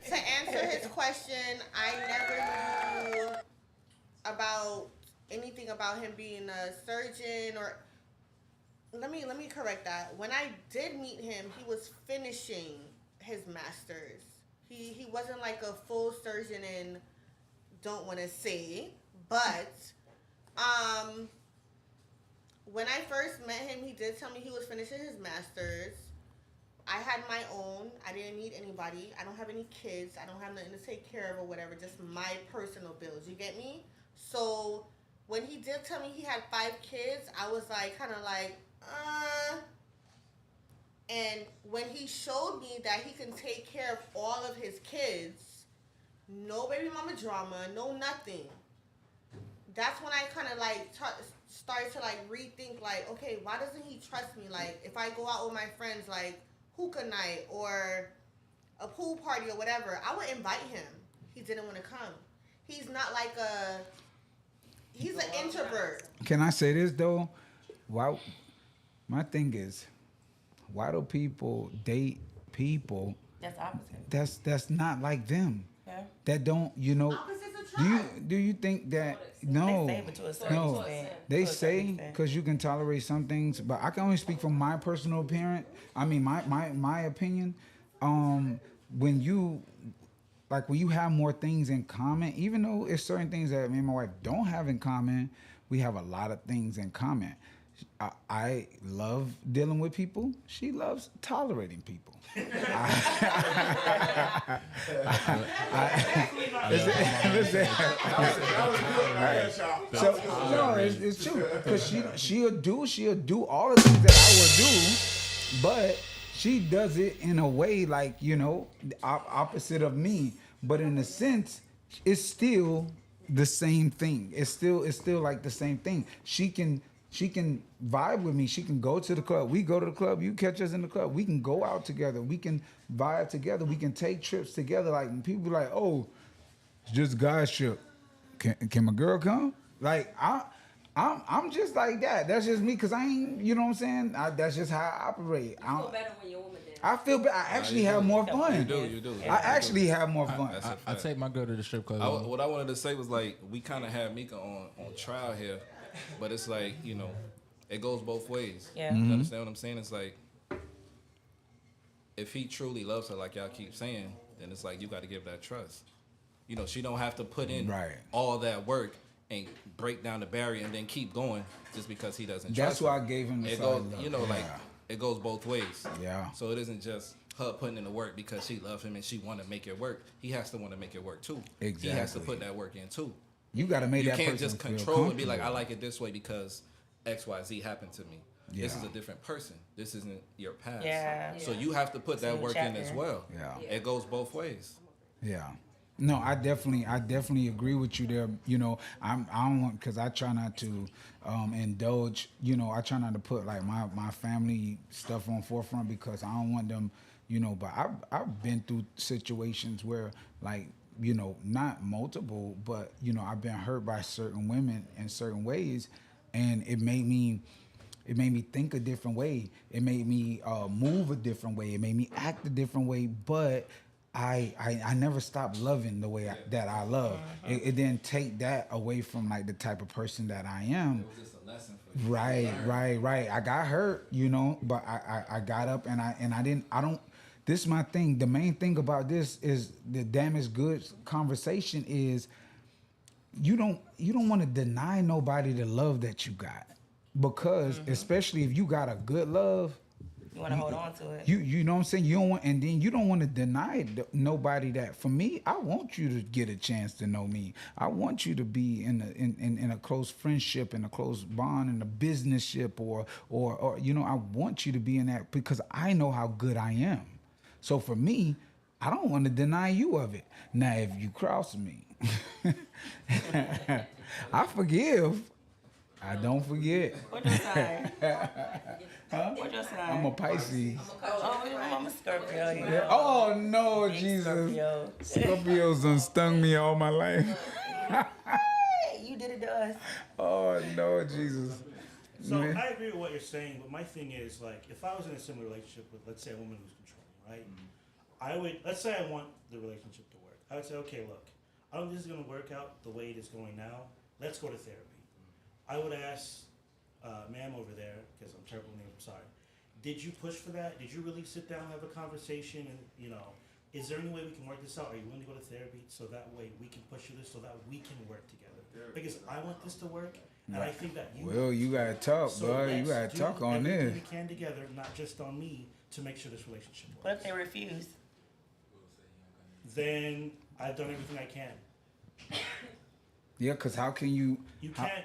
To answer his question, I never knew about anything about him being a surgeon or. Let me correct that. When I did meet him, he was finishing his master's. He wasn't like a full surgeon and don't want to say, but when I first met him, he did tell me he was finishing his master's. I had my own. I didn't need anybody. I don't have any kids. I don't have nothing to take care of or whatever, just my personal bills. You get me? So when he did tell me he had 5 kids, I was like, kind of like, And when he showed me that he can take care of all of his kids, no baby mama drama, no nothing. That's when I kind of like started to like rethink, like, okay, why doesn't he trust me? Like, if I go out with my friends, like hookah night or a pool party or whatever, I would invite him. He didn't want to come. He's not like he's an introvert. Can I say this though? Why? My thing is, why do people date people? That's opposite. That's not like them. Yeah. That don't, do you think that no, They say it to a certain no, extent. they To a certain say extent. because you can tolerate some things, but I can only speak from my personal opinion. I mean, my opinion. When you have more things in common, even though it's certain things that me and my wife don't have in common, we have a lot of things in common. I love dealing with people. She loves tolerating people. So no, it's true because she'll do all the things that I would do, but she does it in a way like opposite of me. But in a sense, it's still the same thing. It's still like the same thing. She can vibe with me. She can go to the club. We go to the club. You catch us in the club. We can go out together. We can vibe together. We can take trips together. Like when people be like, "Oh, it's just guys trip. Can my girl come?" Like I'm just like that. That's just me because I ain't. You know what I'm saying? That's just how I operate. You feel better when you're a woman then. I feel better. I actually have more fun. You do. I actually have more fun. I take my girl to the strip club. What I wanted to say was like we kind of had Mika on trial here, but it's like it goes both ways. Yeah. You understand what I'm saying? It's like if he truly loves her, like y'all keep saying, then it's like you got to give that trust. She don't have to put in all that work and break down the barrier and then keep going just because he doesn't trust her. That's why I gave him the it goes, it goes both ways. Yeah. So it isn't just her putting in the work because she loves him and she want to make it work. He has to want to make it work too. Exactly. He has to put that work in too. You got to make that person You can't just feel control and be comfortable. like, I like it this way because XYZ happened to me. Yeah. This is a different person. This isn't your past. Yeah. So you have to put that work in as well. Yeah. It goes both ways. Yeah. No, I definitely agree with you there. I don't want, because I try not to indulge. I try not to put like my family stuff on forefront because I don't want them. But I've been through situations where like not multiple, but I've been hurt by certain women in certain ways, and it made me think a different way. It made me move a different way. It made me act a different way, but I never stopped loving the way that I love. It didn't take that away from like the type of person that I am. It was just a lesson for you. Right. I got hurt, but I got up and I don't. this is my thing. The main thing about this is the damaged goods conversation is you don't want to deny nobody the love that you got, because especially if you got a good love, You want to hold on to it. You know what I'm saying? You don't want, and then you don't want to deny nobody that. For me, I want you to get a chance to know me. I want you to be in a close friendship, in a close bond, in a businessship, or you know, I want you to be in that because I know how good I am. So for me, I don't want to deny you of it. Now, if you cross me, I forgive. I don't forget. What's your sign? What's your sign? I'm a Pisces. I'm a Scorpio. You know? Yeah. Oh no, Big Jesus! Scorpio. Scorpios done stung me all my life. You did it to us. Oh no, Jesus! So Man. I agree with what you're saying, but my thing is, like, if I was in a similar relationship with, let's say, a woman who's controlling, right? I would, let's say I want the relationship to work. I would say, okay, look, I don't think this is going to work out the way it is going now. Let's go to therapy. I would ask, ma'am over there, because I'm terrible with names, I'm sorry. Did you push for that? Did you really sit down and have a conversation? And, you know, is there any way we can work this out? Are you willing to go to therapy so that way we can push through this, so that we can work together? Because I want this to work, and I think that you. Well, you gotta talk, So bro. You let's gotta do talk on everything this. we can together, not just on me, to make sure this relationship works. What if they refuse? Then I've done everything I can. Yeah, cause how can you? You can't.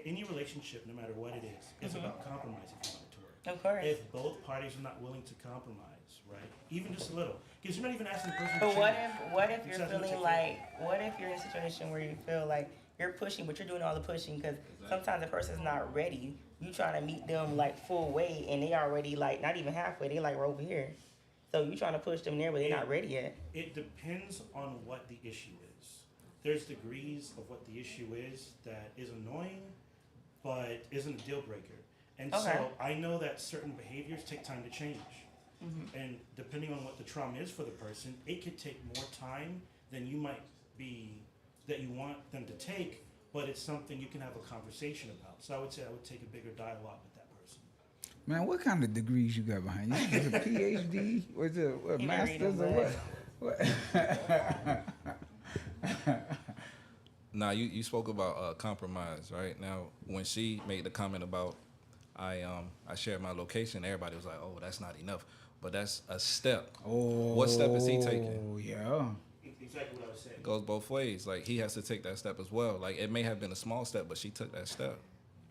Any relationship, no matter what it is about compromise if you want it to work. Of course. If both parties are not willing to compromise, right? Even just a little, because you're not even asking the person. But to what change. if you're Just asking them to feeling take like, what if you're in a situation where you feel like you're pushing, but you're doing all the pushing because sometimes the person's not ready. You trying to meet them like full way, and they already like not even halfway. They like we're over here. So you trying to push them there, but they're not ready yet. It depends on what the issue is. There's degrees of what the issue is that is annoying, but isn't a deal breaker. And so I know that certain behaviors take time to change. And depending on what the trauma is for the person, it could take more time than you might be, that you want them to take, but it's something you can have a conversation about. So I would say I would take a bigger dialogue with that person. Man, what kind of degrees you got behind you? Is it a PhD? Or is it what, masters or what? Now, you spoke about compromise, right? Now, when she made the comment about I shared my location, everybody was like, oh, that's not enough. But that's a step. Oh, what step is he taking? Oh, yeah. Exactly what I was saying. It goes both ways. Like, he has to take that step as well. Like, it may have been a small step, but she took that step.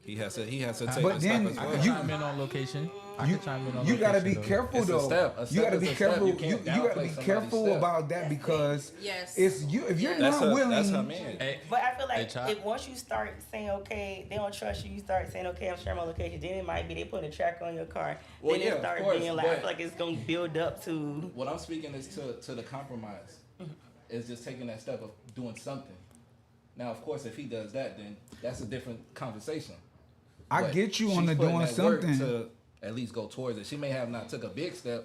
He has to take But the then step as well. I can chime in on location. I can chime in on You gotta location, be though. careful It's a though. step. A You step gotta is be a step. careful. You can't You gotta downplay be somebody's careful step. about that because Yes. it's you. If you're That's not willing, that's her man. Hey, But I feel Hey, like Chop. if once you start saying okay, they don't trust you. You start saying okay, I'm sharing my location. Then it might be they putting a tracker on your car. Well, then yeah, it of start course, being like I but- feel like it's gonna build up to. What I'm speaking is to the compromise. Is just taking that step of doing something. Now, of course, if he does that, then that's a different conversation. I But get you on she's the putting doing that work something. to at least go towards it. She may have not took a big step,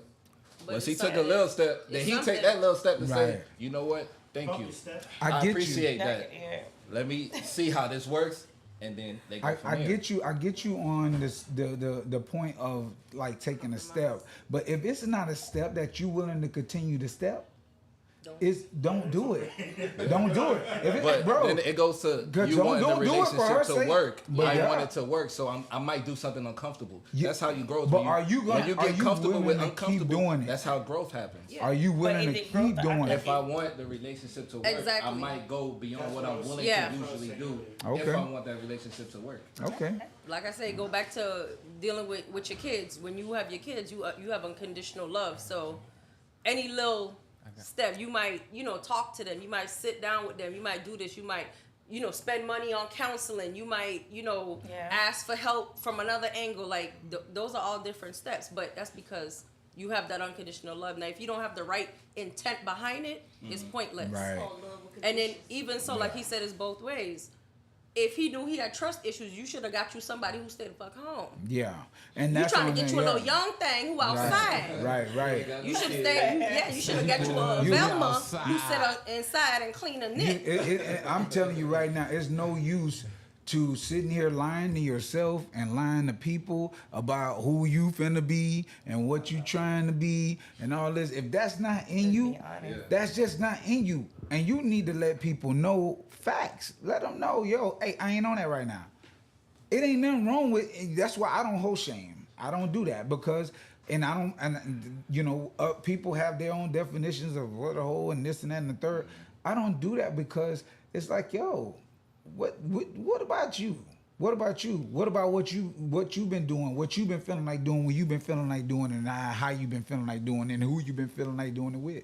but it's she took a something. little step. Then It's he something. take that little step to say, Right. you know what? Thank you. Focus step. I get you. appreciate that. Yeah. Let me see how this works, and then they go from I there. get you. I get you on this the point of like taking a step. But if it's not a step that you willing to continue to step, don't do it. Don't do it. If it, But bro, then it goes to Good, you don't- wanting the don't do it for her relationship to sake. work. But I yeah. want it to work, so I might do something uncomfortable. Yeah. That's how you grow. But when are you gonna- when you are get you comfortable with willing to keep uncomfortable? doing it? That's how growth happens. Yeah. are you But willing is to it growth keep or doing it? If I want the relationship to work, I Exactly. might go beyond what I'm willing Yeah. to usually do. Okay. If I want that relationship to work. Okay. Like I say, go back to dealing with your kids. When you have your kids, you have unconditional love. So any little step, you might, talk to them. You might sit down with them. You might do this. You might, spend money on counseling. You might, ask for help from another angle. Like those are all different steps. But that's because you have that unconditional love. Now, if you don't have the right intent behind it, it's pointless. Right. And then even so, like he said, it's both ways. If he knew he had trust issues, you should have got you somebody who stayed the fuck home. Yeah. And You that's trying what to I'm get you a saying, little young thing who outside. Right. You should stay. You should have got you a You Velma outside. who sit inside and clean a knit. I'm telling you right now, it's no use to sitting here lying to yourself and lying to people about who you finna be and what you trying to be and all this, if that's not in you, that's just not in you. And you need to let people know facts. Let them know, yo, hey, I ain't on that right now. It ain't nothing wrong with. That's why I don't hold shame. I don't do that because, and I don't, and you know, people have their own definitions of what a hoe and this and that and the third. I don't do that because it's like, yo, what about you? What about you? What about what you've been doing? What you've been feeling like doing? When you've been feeling like doing, and how you've been feeling like doing, and who you've been feeling like doing it with?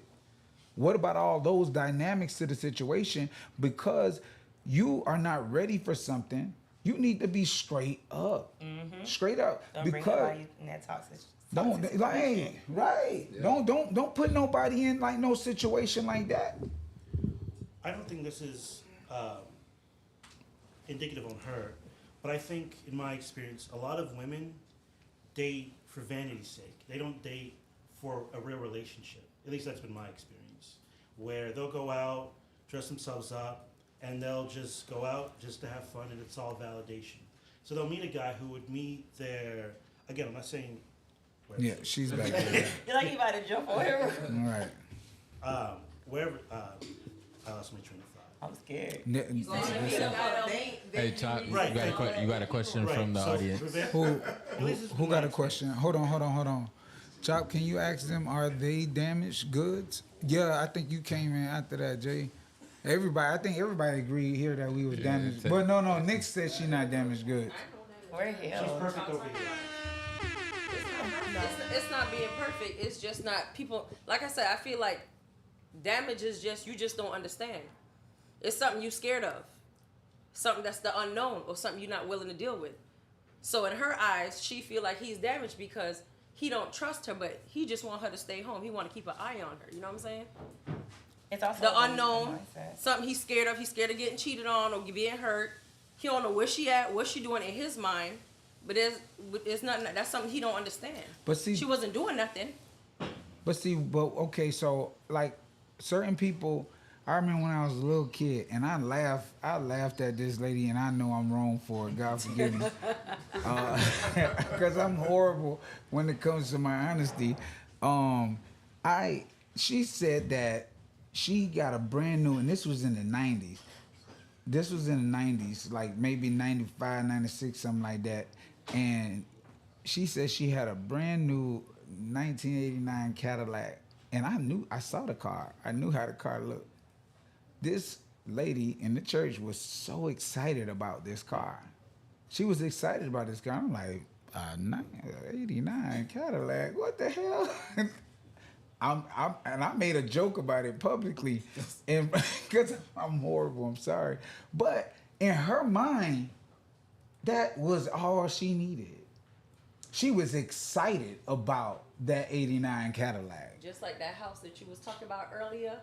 What about all those dynamics to the situation? Because you are not ready for something. You need to be straight up, straight up. Don't because bring nobody in that toxic. don't like right. Yeah. Don't put nobody in like no situation like that. I don't think this is indicative on her, but I think in my experience, a lot of women date for vanity's sake. They don't date for a real relationship. At least that's been my experience, where they'll go out, dress themselves up, and they'll just go out just to have fun, and it's all validation. So they'll meet a guy who would meet their, again, I'm not saying... Yeah, she's back there. You're like you about to jump on her. Right. Wherever, I lost my train of thought. I'm scared. Hey, Chop, Right. you got a question Right, from the so audience. Who got a question? Hold on. Chop, can you ask them, are they damaged goods? Yeah, I think you came in after that, Jay. I think everybody agreed here that we was damaged. But no, Nick said she not damaged goods. Where hell? She's perfect over here. It's not being perfect. It's just not people. Like I said, I feel like damage is just you just don't understand. It's something you scared of, something that's the unknown, or something you're not willing to deal with. So in her eyes, she feel like he's damaged because he don't trust her, but he just want her to stay home. He want to keep an eye on her. You know what I'm saying? It's also The unknown, something he's scared of. He's scared of getting cheated on or being hurt. He don't know where she at, what she doing in his mind. But it's not. That's something he don't understand. But see, she wasn't doing nothing. But okay, so like certain people, I remember when I was a little kid, and I laughed at this lady, and I know I'm wrong for it. God forgive me, because I'm horrible when it comes to my honesty. She said that she got a brand new, and this was in the 90s. This was in the 90s, like maybe 95, 96, something like that. And she said she had a brand new 1989 Cadillac. And I saw the car. I knew how the car looked. This lady in the church was so excited about this car. She was excited about this car. I'm like, 89 Cadillac, what the hell? And I made a joke about it publicly, and because I'm horrible, I'm sorry. But in her mind, that was all she needed. She was excited about that 89 Cadillac. Just like that house that you was talking about earlier.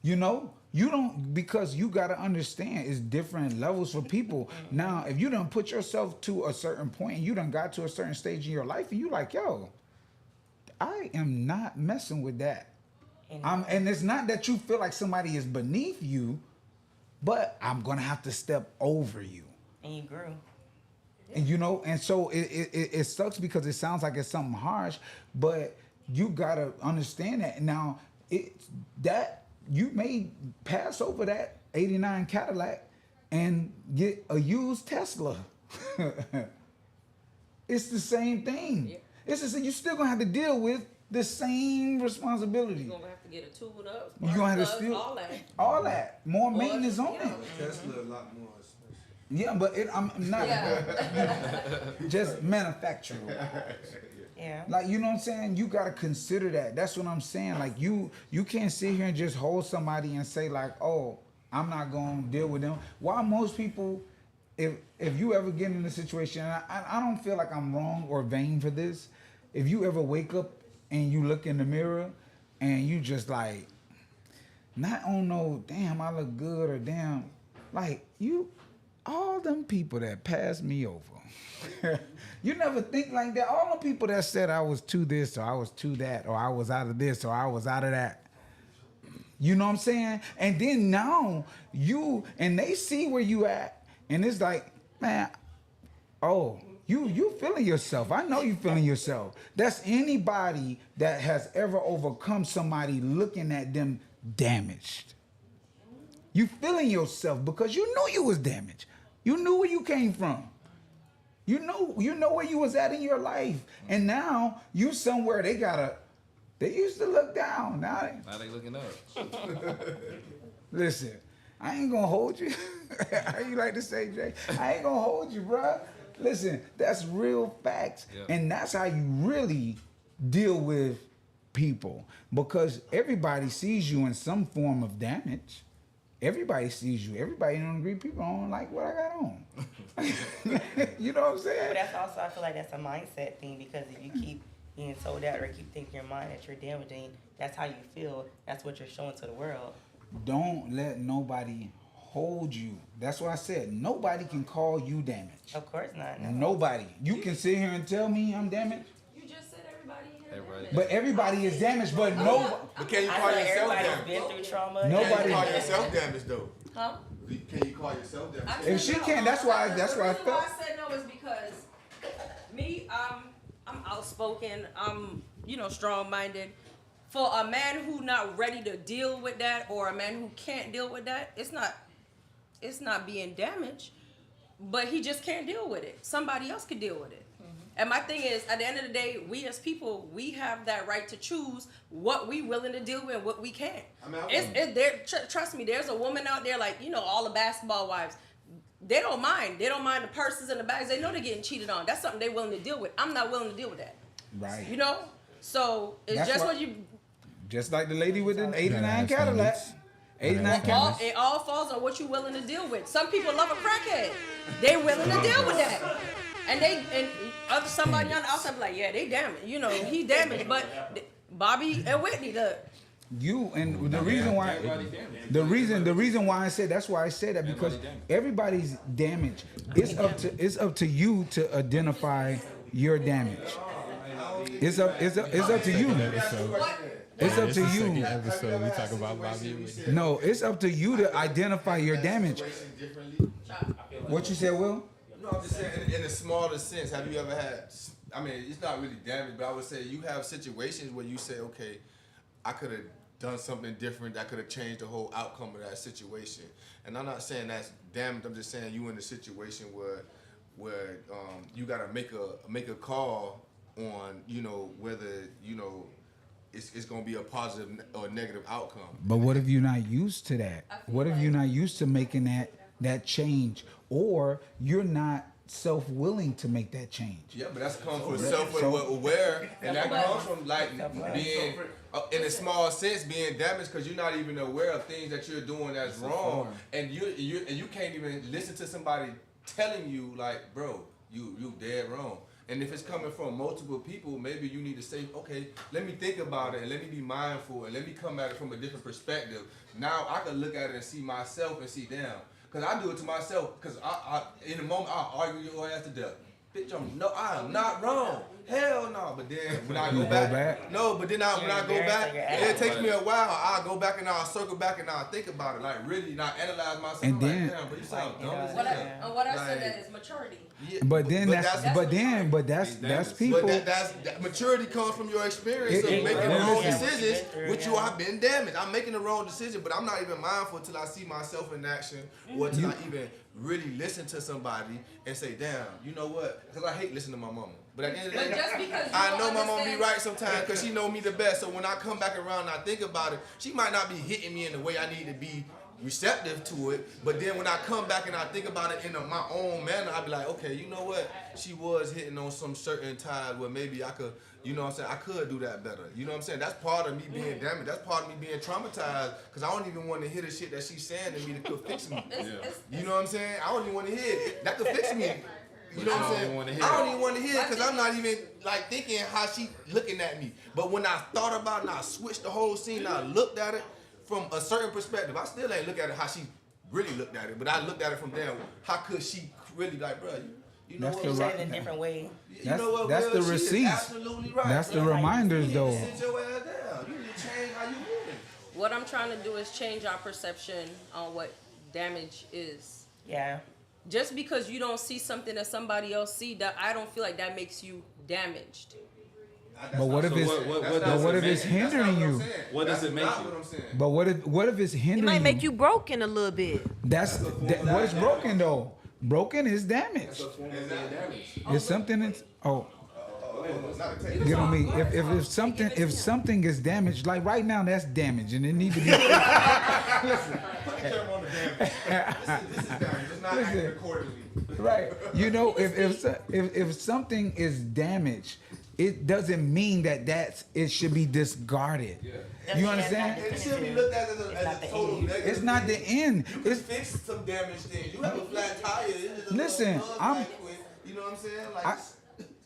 You know, you don't, because you got to understand it's different levels for people. Now, if you done put yourself to a certain point and you done got to a certain stage in your life and you like, yo, I am not messing with that. And it's not that you feel like somebody is beneath you, but I'm going to have to step over you. And you grew. And you know, and so it sucks because it sounds like it's something harsh, but you got to understand that. Now, you may pass over that 89 Cadillac and get a used Tesla. It's the same thing. Yeah. It's the same. You're still gonna have to deal with the same responsibility. You're gonna have to get a tune up. You're gonna have to still all that. More maintenance on it. Tesla a lot more expensive. Yeah, but I'm not just manufacturing. Yeah. Like, you know what I'm saying? You gotta consider that. That's what I'm saying. Like, you can't sit here and just hold somebody and say like, oh, I'm not gonna deal with them. Why most people, if you ever get in a situation, and I don't feel like I'm wrong or vain for this. If you ever wake up and you look in the mirror and you just like, not on no damn I look good or damn, like all them people that passed me over. You never think like that. All the people that said I was to this or I was to that or I was out of this or I was out of that. You know what I'm saying? And then now and they see where you at, and it's like, Man, oh, you feeling yourself. I know you feeling yourself. That's anybody that has ever overcome somebody looking at them damaged. You feeling yourself because you knew you was damaged. You knew where you came from. You know where you was at in your life. And now you somewhere they used to look down. Now they looking up. Listen, I ain't gonna hold you. How you like to say, Jay? I ain't gonna hold you, bruh. Listen, that's real facts. Yep. And that's how you really deal with people. Because everybody sees you in some form of damage. Everybody sees you. Everybody don't agree. People don't like what I got on. You know what I'm saying? But that's also, I feel like that's a mindset thing, because if you keep being told that or keep thinking in your mind that you're damaging, that's how you feel. That's what you're showing to the world. Don't let nobody hold you. That's what I said. Nobody can call you damaged. Of course not. No. Nobody. You can sit here and tell me I'm damaged. You just said everybody here. Everybody. But everybody is damaged, but no. But can you I call feel like yourself everybody's damaged? been through trauma. Nobody- Can you call yourself damaged though? Huh? Can you call yourself damaged? If she can, that's why I The reason felt. why I said no is because me, I'm outspoken. I'm, strong-minded. For a man who not ready to deal with that, or a man who can't deal with that, it's not being damaged, but he just can't deal with it. Somebody else could deal with it. And my thing is, at the end of the day, we as people, we have that right to choose what we willing to deal with and what we can't. Trust me, there's a woman out there, like, all the basketball wives. They don't mind. They don't mind the purses and the bags. They know they're getting cheated on. That's something they're willing to deal with. I'm not willing to deal with that. Right. So it's That's just what- what you. Just like the lady with the 89 Yeah, Cadillac. that's 89 Cadillac. It all falls on what you're willing to deal with. Some people love a crackhead. They're willing to deal with that. And other somebody on the outside be like, yeah, they damaged. He damaged. But Bobby and Whitney, You and the reason why the reason why I said that's why I said that, because everybody's damaged. It's up to you to identify your damage. It's up to you. It's up to you. Second episode we talk about Bobby and Whitney. No, it's up to you to identify your damage. What you said, Will? No, I'm just saying, in a smaller sense, have you ever had, I mean, it's not really damage, but I would say you have situations where you say, okay, I could have done something different that could have changed the whole outcome of that situation. And I'm not saying that's damage, I'm just saying you in a situation where you got to make a call on, whether, it's going to be a positive or negative outcome. But what if you're not used to that? What if you're not used to making that change, or you're not self-willing to make that change? Yeah, but that's come from self-aware, and that comes from like being, in a small sense, being damaged because you're not even aware of things that you're doing that's wrong, and you can't even listen to somebody telling you like, bro, you dead wrong. And if it's coming from multiple people, maybe you need to say, okay, let me think about it and let me be mindful and let me come at it from a different perspective. Now I can look at it and see myself and see, damn. Because I do it to myself, because I in the moment, I'll argue your ass to death. Bitch, I am not wrong. Hell no. But then when I go back, no, but then when I go back, it takes me a while. I'll go back and I'll circle back and I'll think about it, like really not analyze myself. And I'm then, like, damn, but you sound dumb as what hell. I said that is maturity. Yeah, But that's people. But that maturity comes from your experience of making the wrong decisions, which I've been damaged. I'm making the wrong decision, but I'm not even mindful until I see myself in action, or until I even really listen to somebody and say, damn, you know what? Because I hate listening to my mama. But at the end of the day, just because I know my mama be right sometimes because she know me the best. So when I come back around and I think about it, she might not be hitting me in the way I need to be receptive to it, but then when I come back and I think about it in my own manner, I be like, okay, you know what? She was hitting on some certain tide where maybe I could, I could do that better. You know what I'm saying? That's part of me being damaged. That's part of me being traumatized because I don't even want to hear the shit that she's saying to me that could fix me. You know what I'm saying? I don't even want to hear it. That could fix me. You know what I'm saying? I don't even want to hear it because I'm not even like thinking how she looking at me. But when I thought about it and I switched the whole scene and I looked at it from a certain perspective, I still ain't look at it how she really looked at it, but I looked at it from there. How could she really, like, bro, you know That's what? the right- in a different way. That's the She is receipts. absolutely right. That's the reminders, though. You need to sit your ass down. You need to change how you moving. What I'm trying to do is change our perception on what damage is. Yeah. just because you don't see something that somebody else see, that I don't feel like that makes you damaged. But what if it's hindering you? What does it make you? But what if it's hindering you? It might make you broken a little bit. What is broken though? Broken is damaged. It's something that's get on me. If something is damaged, like right now, that's damaged, and it needs to be. Listen. Put the camera on the damage. This is damage. It's not acting accordingly. Right. You know, if something is damaged, it doesn't mean that it should be discarded. Yeah. You understand? It should be looked at as a total negative. It's not the end. You can fix some damaged things. You have a flat tire. Listen, you know what I'm saying? Like.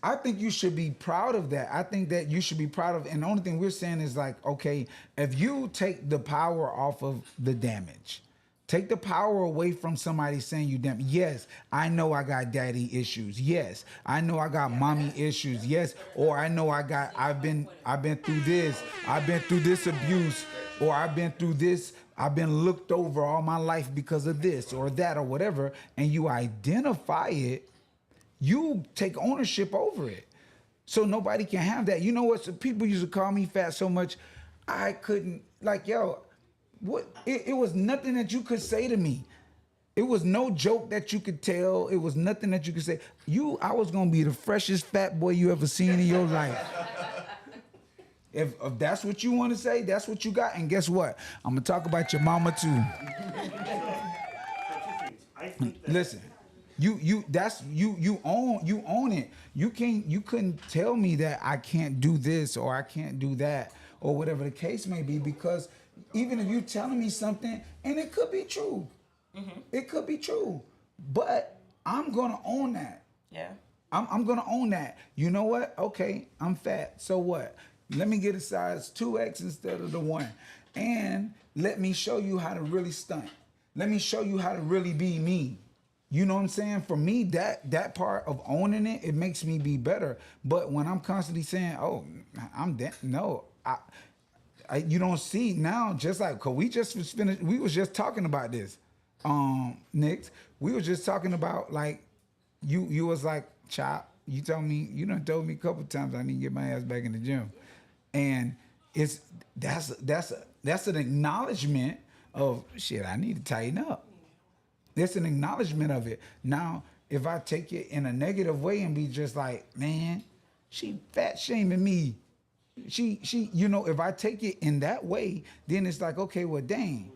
I think you should be proud of that. I think that you should be proud of, and the only thing we're saying is like, okay, if you take the power off of the damage, take the power away from somebody saying you damn. Yes, I know I got daddy issues. Yes, I know I got mommy issues. Yes, or I know I've been through this. I've been through this abuse, or I've been through this. I've been looked over all my life because of this or that or whatever, and you identify it. You take ownership over it. So nobody can have that. You know what? So people used to call me fat so much, I couldn't, like, yo, what? It was nothing that you could say to me. It was no joke that you could tell. It was nothing that you could say. I was gonna be the freshest fat boy you ever seen in your life. If that's what you want to say, that's what you got. And guess what? I'm gonna talk about your mama too. Listen. You own it. You couldn't tell me that I can't do this or I can't do that or whatever the case may be, because even if you're telling me something, and it could be true. It could be true. But I'm gonna own that. Yeah. I'm gonna own that. You know what? Okay, I'm fat. So what? Let me get a size 2X instead of the 1. And let me show you how to really stunt. Let me show you how to really be me. You know what I'm saying? For me, that part of owning it makes me be better. But when I'm constantly saying, "Oh, I'm dead," no, you don't see now. Just like, cause we just was finished. We was just talking about this, Nix. We was just talking about like, you was like, Chop. You told me, you done told me a couple times I need to get my ass back in the gym, and that's an acknowledgement of shit. I need to tighten up. It's an acknowledgement of it. Now, if I take it in a negative way and be just like, man, she fat shaming me. She, you know, if I take it in that way, then it's like, okay, well, dang,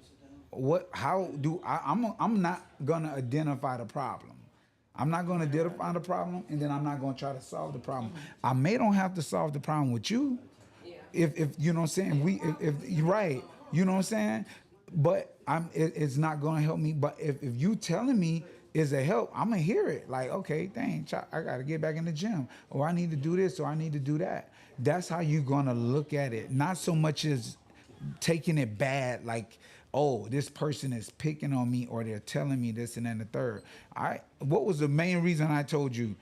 I'm not gonna identify the problem. I'm not gonna identify the problem, and then I'm not gonna try to solve the problem. I may don't have to solve the problem with you. If you know what I'm saying, if you're right, you know what I'm saying? But it's not gonna help me. But if you telling me is a help, I'm gonna hear it. Like, okay, dang, I gotta get back in the gym, or I need to do this, or I need to do that. That's how you're gonna look at it. Not so much as taking it bad, like, oh, this person is picking on me, or they're telling me this and then the third. What was the main reason I told you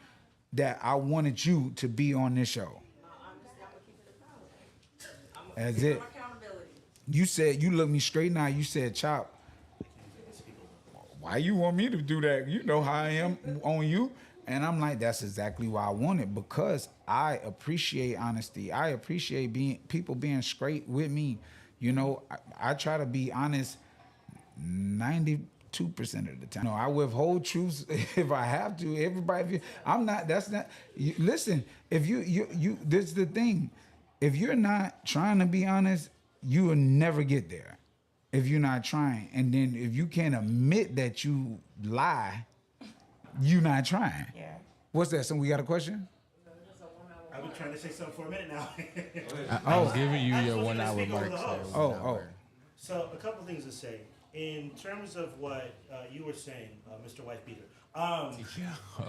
that I wanted you to be on this show? That's it. You said, you looked me straight in the eye, you said, Chop, why you want me to do that? You know how I am on you. And I'm like, that's exactly why I want it, because I appreciate honesty. I appreciate people being straight with me. You know, I try to be honest 92% of the time. No, I withhold truths if I have to. Everybody, listen, if you, this is the thing. If you're not trying to be honest, you will never get there if you're not trying. And then if you can't admit that you lie, you're not trying. Yeah. What's that? So we got a question? I've been trying to say something for a minute now. I'm giving you your 1 hour mark. So a couple things to say. In terms of what you were saying, Mr. Wife Beater.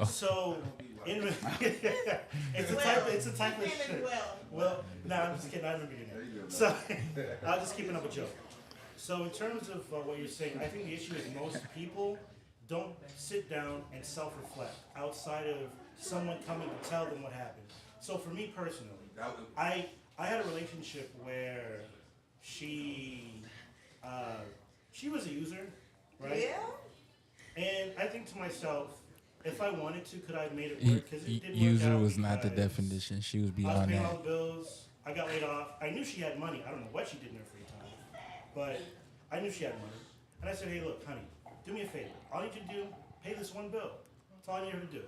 So it's a type of shit. Well, no, I'm just kidding. I remember your name. So I'll just keep it up a joke. So in terms of what you're saying, I think the issue is most people don't sit down and self-reflect outside of someone coming to tell them what happened. So for me personally, I had a relationship where she was a user, right? Yeah. And I think to myself, if I wanted to, could I have made it work? Because it didn't work User out was not the because definition. She was I was beyond paying all that. the bills. I got laid off. I knew she had money. I don't know what she did in her free time, but I knew she had money. And I said, hey, look, honey, do me a favor. All you need to do, pay this one bill. That's all I need her to do.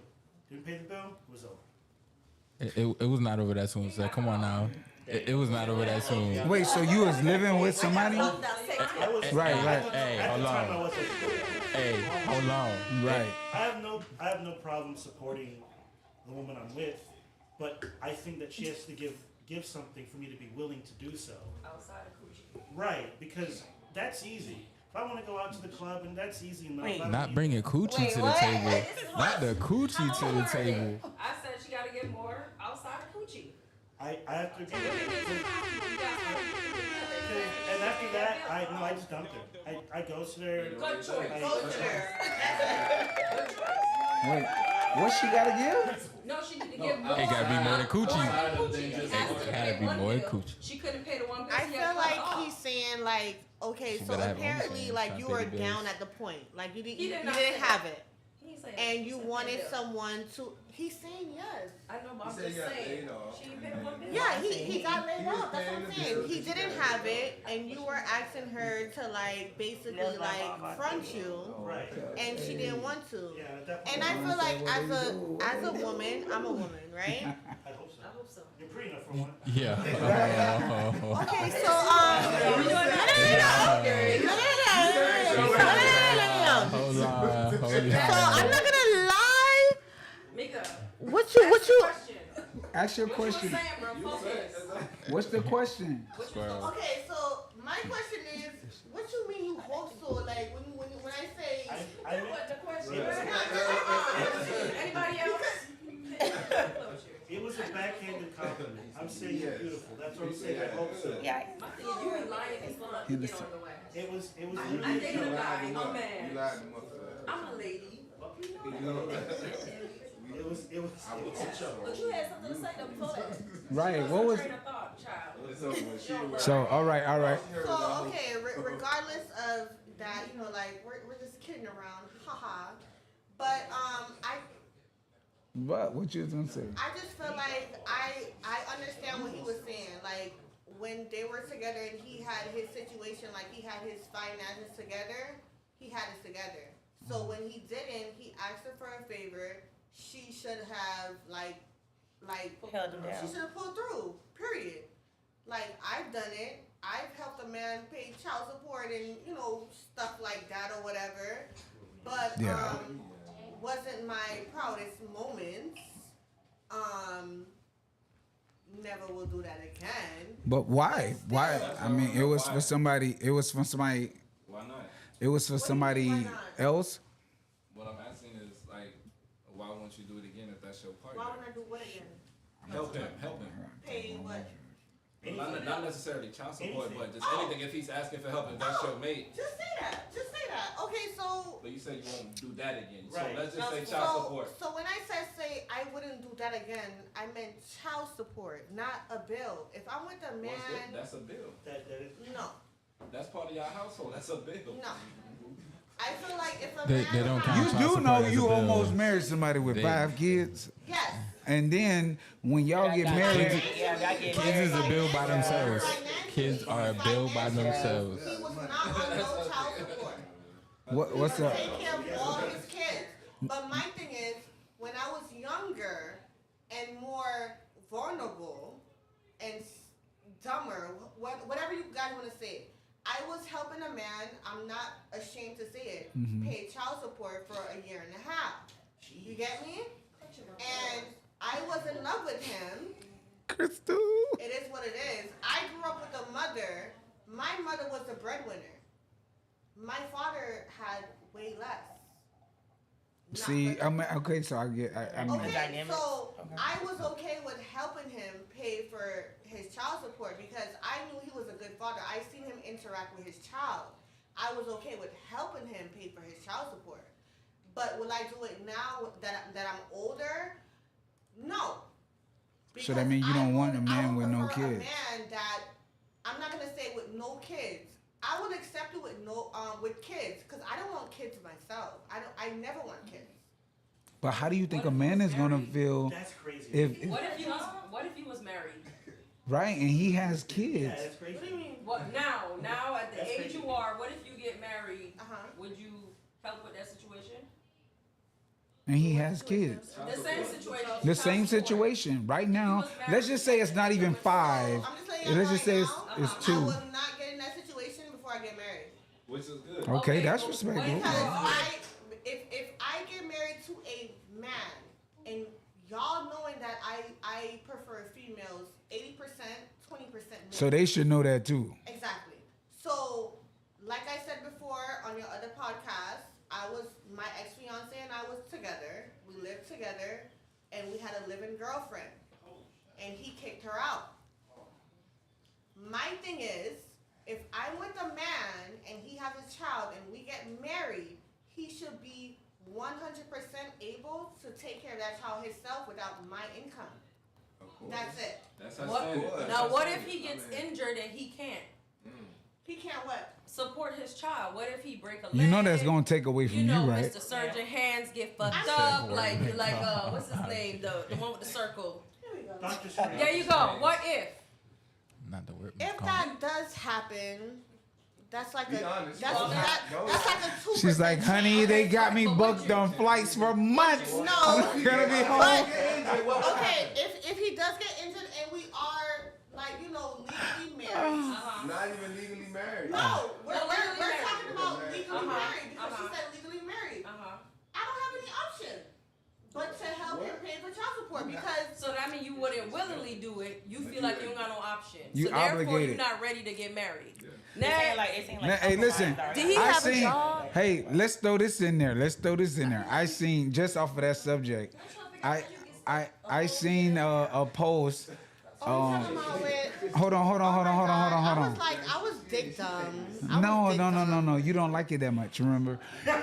Didn't pay the bill, it was over. It was not over that soon, sir. Come on now. It was not over that soon. Wait, so you was living with somebody? I was, Right. Hey, at hold the time I on. wasn't. Hey, hold on. Right. I have no problem supporting the woman I'm with, but I think that she has to give something for me to be willing to do so. Outside of coochie. Right, because that's easy. If I want to go out to the club, and that's easy enough. Wait. I don't Not need- bringing coochie to the table. Not the coochie to the table. I said she gotta get more outside of coochie. I have to agree with you. And after that, I just dumped her. I ghosted her. Good choice. Wait, what she gotta give? No, she need to give more. It gotta be more than coochie. It has to It gotta pay be one more than bill. coochie. She couldn't pay the one bill. I She had feel to like cut it he's off. saying like, okay, She so better have apparently OnlyFans, like trying you to pay were the bills. down at the point, like you He didn't did not didn't say have that. it, He ain't saying and that. you He said wanted pay bill. someone to. He's saying yes. I know, but I'm He said just he got saying. laid off. She ain't paid one bill. Yeah, he got laid he was off. That's what paying I'm the saying. bills He that she didn't got. have it, and you were asking her to like basically Live like like mama. front you, Right. and she didn't want to. Yeah, at that And point, I feel like as a woman, I'm a woman, right? I hope so. I hope so. You're pretty enough for one. Yeah. Okay, so Hold on. Hold So on. I'm not gonna lie. Mika, What you? question. Ask your What you was question. saying, bro? Focus. What's the question? Squirrel. Okay, so my question is, what you mean you hope so? Like when I say. I meant, What the question? Yeah. Anybody else? it was a backhanded compliment. I'm saying you're beautiful. That's what I'm saying. I hope so. Yeah. My thing is, you be lying as fuck. Get on the way. It was I literally think you lie. I'm You mad. lied to him for that. I'm a lady. You know that. it was a joke. But you had something to say though before that. Right. What was? Train of thought, child. It's over with. She was So all right. So okay, regardless of that, you know, like we're just kidding around, haha. But What you was gonna say? I just feel like I understand what he was saying. Like when they were together and he had his situation, like he had his finances together, he had it together. So when he didn't, he asked her for a favor. She should have like Held him down. she should have pulled through. Period. Like I've done it. I've helped a man pay child support and stuff like that or whatever. But Yeah. wasn't my proudest moments. Never will do that again. But why? Why? I mean, it was for somebody. It was for somebody. Why not? It was for somebody Why not? else. What I'm asking is like, why won't you do it again if that's your partner? Why would I do what again? Help him. Pay what? Not necessarily child support, Anything. but just anything. If he's asking for help, if that's your mate. Just say that. Just say that. Okay, so. But you said you won't do that again. Right. So let's just say child support. So when I said say I wouldn't do that again, I meant child support, not a bill. If I'm with a What's man, it? That's a bill. That is, no, That's part of your household. That's a bill. no. I feel like if a They man don't has- count You child do support know as a you bill. almost married somebody with They- 5 kids, yes. and then when y'all get married, Yeah, I get Kids is a bill by themselves. Financially, Kids are a bill by themselves. He was not on no child support. what's up? Take care of all his kids. But my thing is, when I was younger and more vulnerable and dumber, whatever you guys want to say, I was helping a man. I'm not ashamed to say it. Pay child support for a year and a half. You get me? And I was in love with him. Crystal. It is what it is. I grew up with a mother. My mother was the breadwinner. My father had way less. Not See, much. I mean, okay, so I get. I mean, Okay, Dynamics. so Okay. I was okay with helping him pay for his child support because I knew he was a good father. I seen him interact with his child. I was okay with helping him pay for his child support. But will I do it now that I'm older? No. So that mean you don't want a man I would with no prefer kids. A man that I'm not gonna say with no kids. I would accept it with with kids, because I don't want kids myself. I never want kids. But how do you think a man is gonna feel That's crazy. if What if he was married? right and he has kids? Yeah, that's crazy. What do you mean? What now at the That's age crazy. you are, what if you get married? Uh-huh. Would you help with that situation? And he has kids. The same situation. The same situation right now. Let's just say it's not even 5. I'm just letting you Let's know just say right it's now, 2. I will not get in that situation before I get married. Which is good. Okay, that's but respectable. Because if I get married to a man, and y'all knowing that I prefer females 80%, 20% men. So they should know that too. Exactly. So, like I said before on your other podcast, my ex-fiance and I was together. We lived together, and we had a live-in girlfriend. And he kicked her out. My thing is, if I'm with a man and he has a child and we get married, he should be 100% able to take care of that child himself without my income. Of course. That's it. That's Now, what if he gets injured and he can't He can't what? support his child? What if he break a leg? You know that's gonna take away from You know, right? Mr. Surgeon hands get fucked up, like what's his name? The one with the circle. Dr. Strange. There you go. What if? Not the word. If that does happen, that's like Be a honest. that's Well, that's like a 2%. She's like, honey, they got me booked on flights for months. No. I'm gonna be home. But, okay, if he does get injured and we are like legally married. Not even legally married. No, we're legally married. talking about legally married because Uh-huh. she said legally married. I don't have any option but to help him pay for child support because So that means you wouldn't willingly do it. You feel like you don't got no option. You so therefore, obligated. you're not ready to get married. It Now, seemed Now, like hey, listen. Did he I have a seen. job? Hey, let's throw this in there. I seen just off of that subject. I seen a post. talking about with, Hold on. I was like, I was dick dumb. No. You don't like it that much. Remember? No, I'm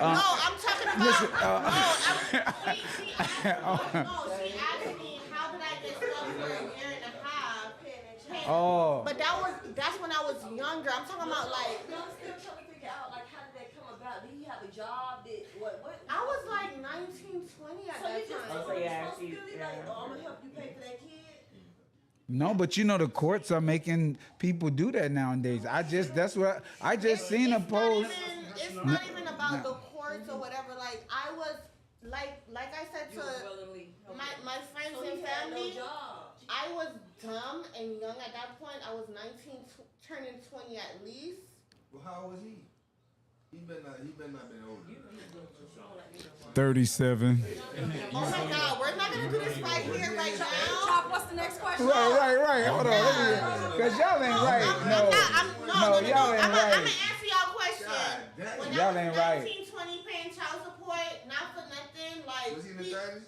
talking about. Listen, She asked me how did I get stuck for a year and a half. Oh. But that's when I was younger. I'm talking about like I'm still trying to figure out like how did that come about? Did he have a job? Did what? I was like 19, 20 at So that you just time. took yeah, responsibility she- like, yeah. oh, I'm gonna help you pay for that kid. No, but you know the courts are making people do that nowadays. I just seen a post. It's not even about the courts or whatever. Like I was like I said you to willingly. my friends So and he had no family, job. I was dumb and young at that point. I was 19, turning 20 at least. Well, how old was he? He better not been older. 37. Oh my God, we're not gonna do this right here, right now. Chop, what's the next question? Right. Hold on. Because y'all ain't right. No, y'all ain't I'm right. gonna answer y'all question. When Y'all I ain't was right. 19, 20, paying child support, not for nothing, like Was he in the 30s?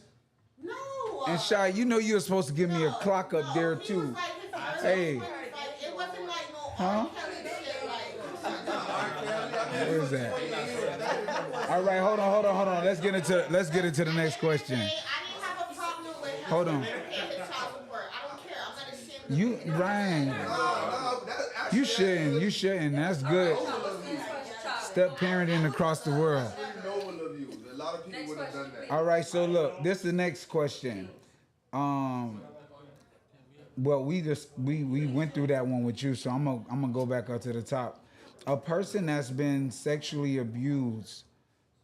no. And Shy, you know you were supposed to give me a No, clock up no, there he too. was like his Hey. 20s, like, it wasn't like no Huh? R. Kelly shit, like. What is that? All right, hold on. Let's get into the next question. I didn't have a problem with him Hold on. paying his child support. I don't care. I'm not ashamed of You, it. Ryan, That's you shouldn't. That's good. Step parenting across the world. noble of you. A lot of people would have done that. All right, so look, this is the next question. Well, we went through that one with you, so I'm gonna go back up to the top. A person that's been sexually abused,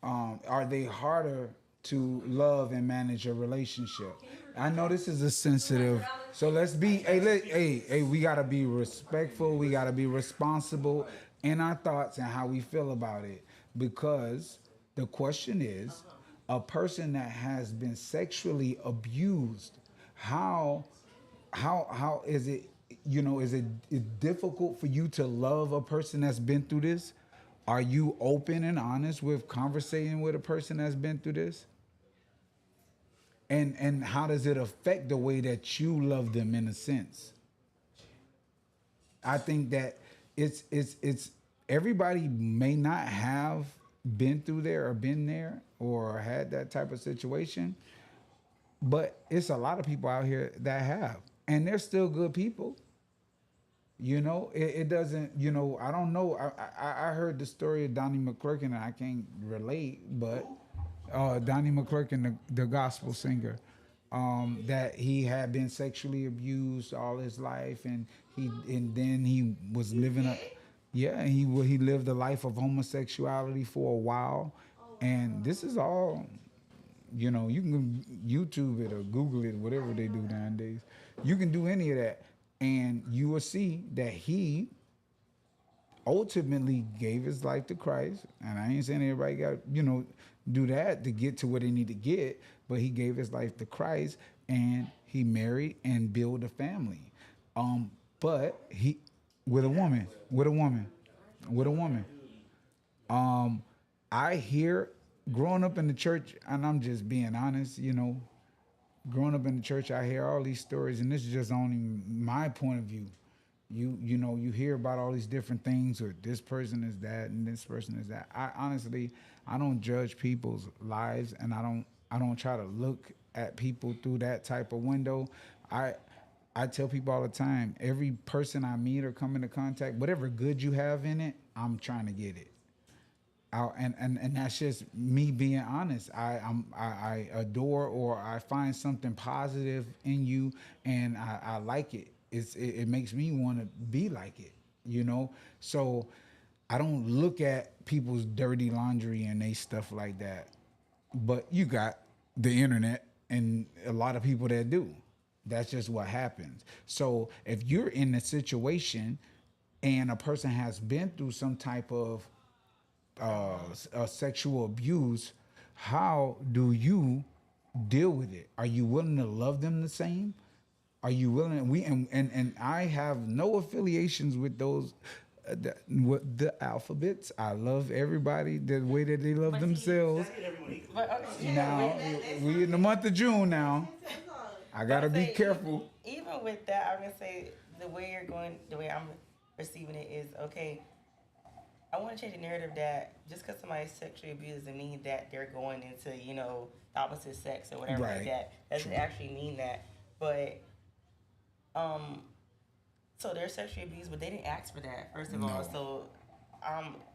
are they harder to love and manage a relationship? I know this is a sensitive, so let's be. Hey, we gotta be respectful. We gotta be responsible in our thoughts and how we feel about it, because the question is, a person that has been sexually abused, how is it, is it difficult for you to love a person that's been through this? Are you open and honest with conversating with a person that's been through this? And how does it affect the way that you love them in a sense? I think that it's everybody may not have been through there or been there or had that type of situation, but it's a lot of people out here that have, and they're still good people. You know, it doesn't. You know, I don't know. I heard the story of Donnie McClurkin, and I can't relate, but Donnie McClurkin, the gospel singer, that he had been sexually abused all his life, and then he was living a yeah, he lived a life of homosexuality for a while, and this is all. You know, you can YouTube it or Google it, whatever they do nowadays. You can do any of that, and you will see that he ultimately gave his life to Christ. And I ain't saying everybody got, do that to get to where they need to get, but he gave his life to Christ, and he married and built a family. But he with a woman. I hear growing up in the church, and I'm just being honest, growing up in the church, I hear all these stories, and this is just only my point of view. You hear about all these different things, or this person is that and this person is that. I honestly don't judge people's lives, and I don't try to look at people through that type of window. I tell people all the time, every person I meet or come into contact, whatever good you have in it, I'm trying to get it. And that's just me being honest. I adore, or I find something positive in you, and I like it. It makes me want to be like it, So I don't look at people's dirty laundry and they stuff like that. But you got the internet and a lot of people that do. That's just what happens. So if you're in a situation and a person has been through some type of sexual abuse, how do you deal with it? Are you willing to love them the same? Are you willing? And I have no affiliations with those, with the alphabets. I love everybody the way that they love themselves. Now we in the month of June now. I gotta be careful. Even with that, I'm gonna say the way I'm receiving it is okay. I want to change the narrative that just because somebody's sexually abused doesn't mean that they're going into, the opposite sex or whatever like that. Doesn't actually mean that. But, so they're sexually abused, but they didn't ask for that, first of all. So,